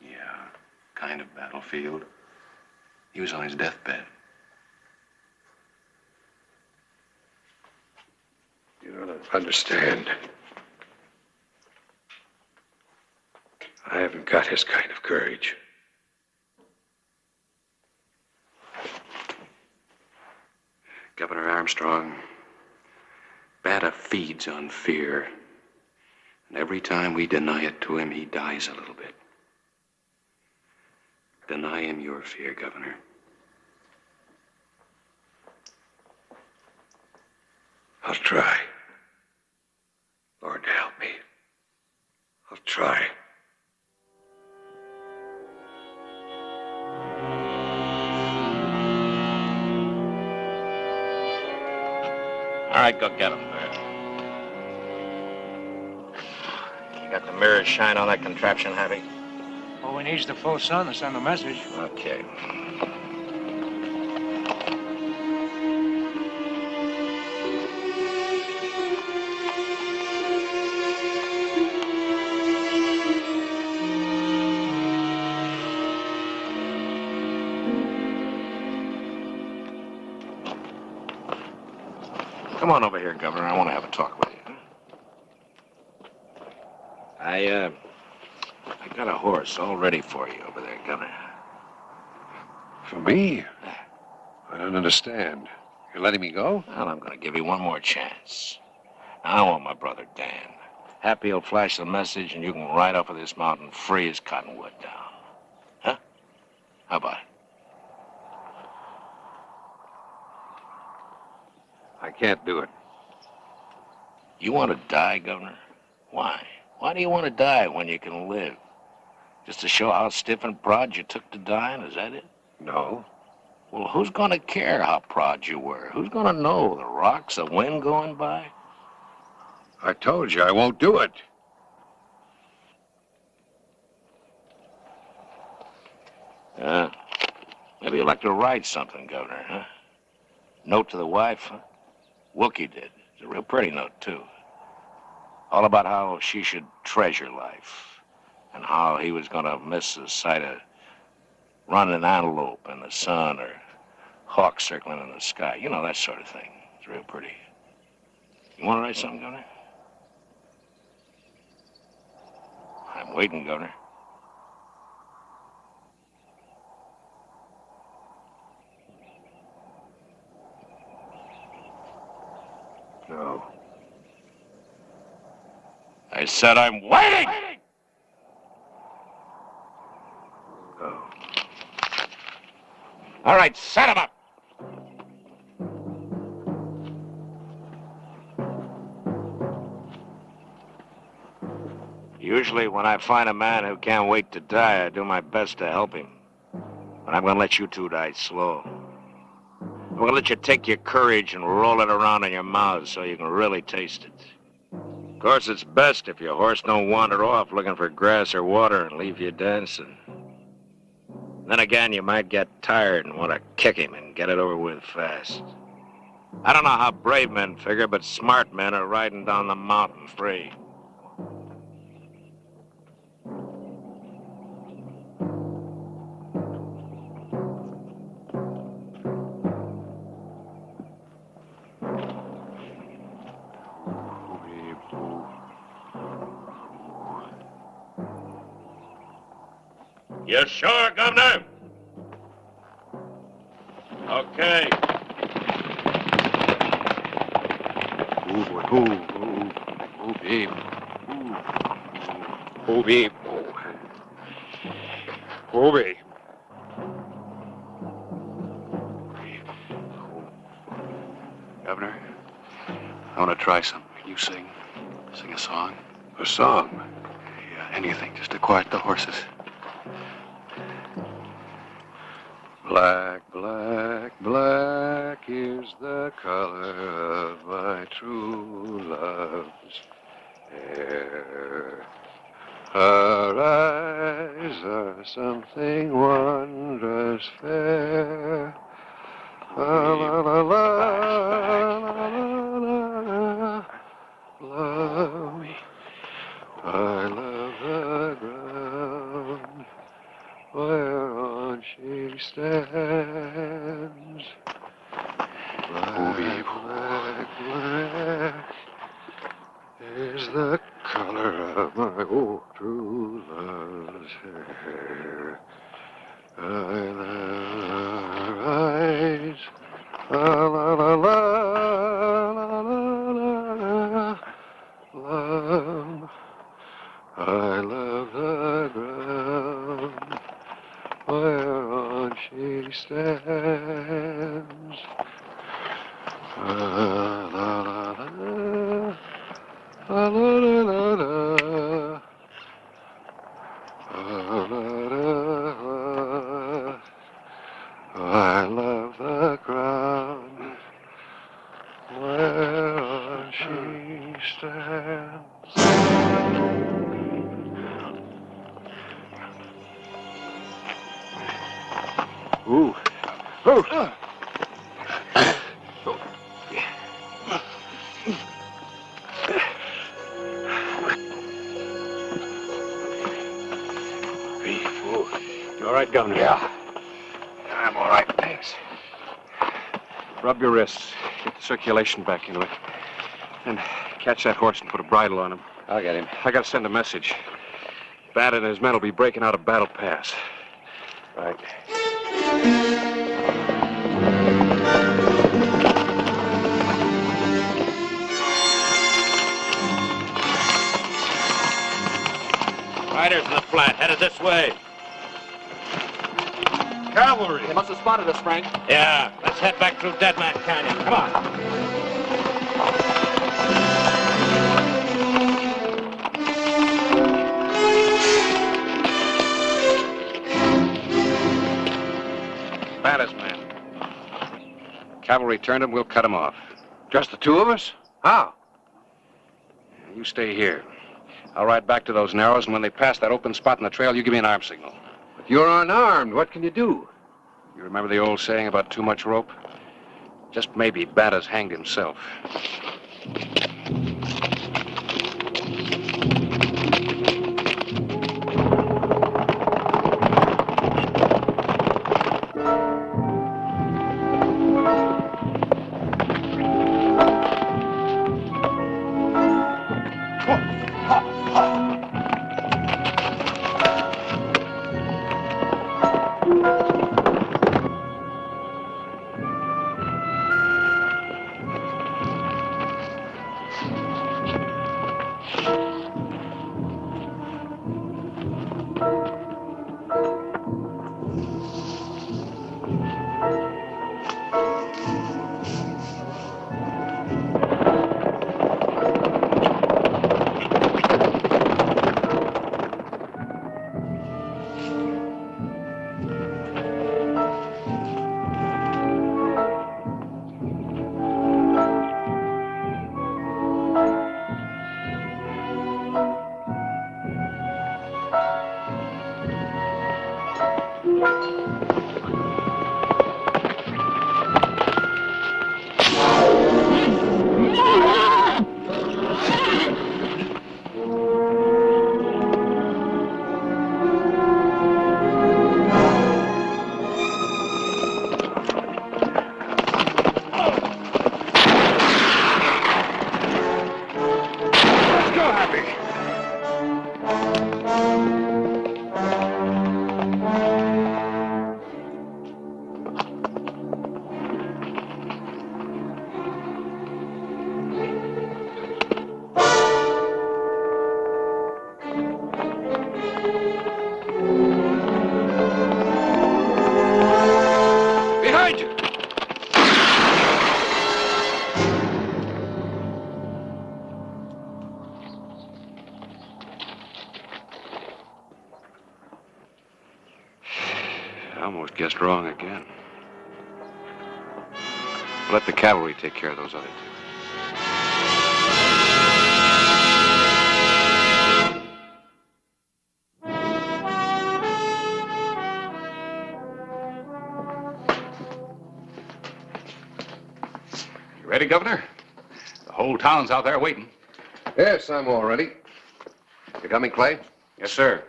Yeah, kind of battlefield. He was on his deathbed. You don't understand. I haven't got his kind of courage. Governor Armstrong, Banta feeds on fear. And every time we deny it to him, he dies a little bit. Deny him your fear, Governor. I'll try. Lord, help me. I'll try. All right, go get him, Bert. You got the mirrors shine on that contraption, Happy? All we need is the full sun to send a message. Okay. Come on over here, Governor. I want to have a talk with you. I got a horse all ready for you over there, Governor. For me? I don't understand. You're letting me go? Well, I'm going to give you one more chance. Now, I want my brother Dan. Happy will flash the message, and you can ride off of this mountain free as cottonwood down. Huh? How about it? I can't do it. You want to die, Governor? Why? Why do you want to die when you can live? Just to show how stiff and proud you took to dying, is that it? No. Well, who's going to care how proud you were? Who's going to know? The rocks, the wind going by? I told you I won't do it. Maybe you'd like to write something, Governor, huh? Note to the wife, huh? Wookie did. It's a real pretty note, too. All about how she should treasure life and how he was going to miss the sight of running antelope in the sun or hawks circling in the sky. You know, that sort of thing. It's real pretty. You want to write something, Governor? I'm waiting, Governor. No. I said I'm waiting! No. All right, set him up. Usually when I find a man who can't wait to die, I do my best to help him. But I'm going to let you two die slow. I'm going to let you take your courage and roll it around in your mouths so you can really taste it. Of course, it's best if your horse don't wander off looking for grass or water and leave you dancing. Then again, you might get tired and want to kick him and get it over with fast. I don't know how brave men figure, but smart men are riding down the mountain free. You sure, Governor? Okay. Oh, boy. Oh, babe. Oh, babe. Oh, babe. Governor, I want to try something. Can you sing? Sing a song? A song? Yeah, anything, just to quiet the horses. Black, black, black is the color of my true love's hair. Her eyes are something wondrous fair. La la la la la love me. I love the ground whereon she stands. Black, black, black is the color of my true love's hair. I love her eyes. La la la la la la love. I love the ground whereon she stands. La la la la la la la la. I love the ground whereon she stands. Ooh. Oh. You all right, Governor? Yeah. I'm all right, thanks. Rub your wrists. Get the circulation back into it. Then catch that horse and put a bridle on him. I'll get him. I gotta send a message. Bandit and his men will be breaking out of Battle Pass. Right. Riders in the flat, headed this way. Cavalry. They must have spotted us, Frank. Yeah, let's head back through Dead Man Canyon. Come on. Cavalry turned him, we'll cut him off. Just the two of us? How? You stay here. I'll ride back to those narrows, and when they pass that open spot in the trail, you give me an arm signal. But you're unarmed. What can you do? You remember the old saying about too much rope? Just maybe Banta's hanged himself. Almost guessed wrong again. Let the cavalry take care of those other two. You ready, Governor? The whole town's out there waiting. Yes, I'm all ready. You got me, Clay? Yes, sir.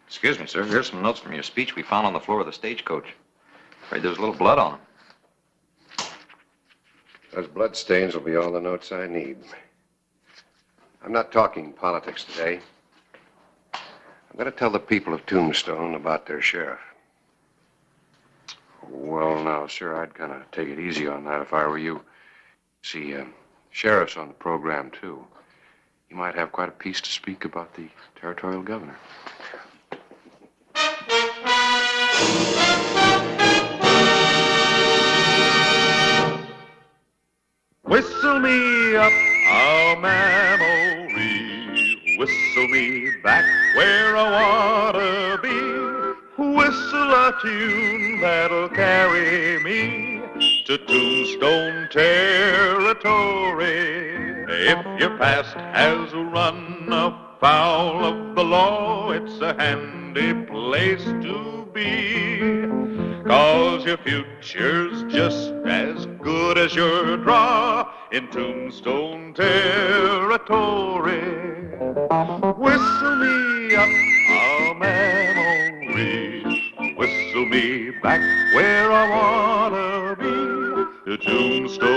Excuse me, sir. Here's some notes from your speech we found on the floor of the stagecoach. Afraid there's a little blood on them. Those blood stains will be all the notes I need. I'm not talking politics today. I'm going to tell the people of Tombstone about their sheriff. Well, now, sir, I'd kind of take it easy on that if I were you. See, sheriff's on the program, too. He might have quite a piece to speak about the territorial governor. Whistle me up a memory, whistle me back where I wanna be, whistle a tune that'll carry me to Tombstone territory. If your past has run afoul of the law, it's a handy place to be, 'cause your future's just as good as your draw in Tombstone territory. Whistle me up a memory, whistle me back where I wanna be, to Tombstone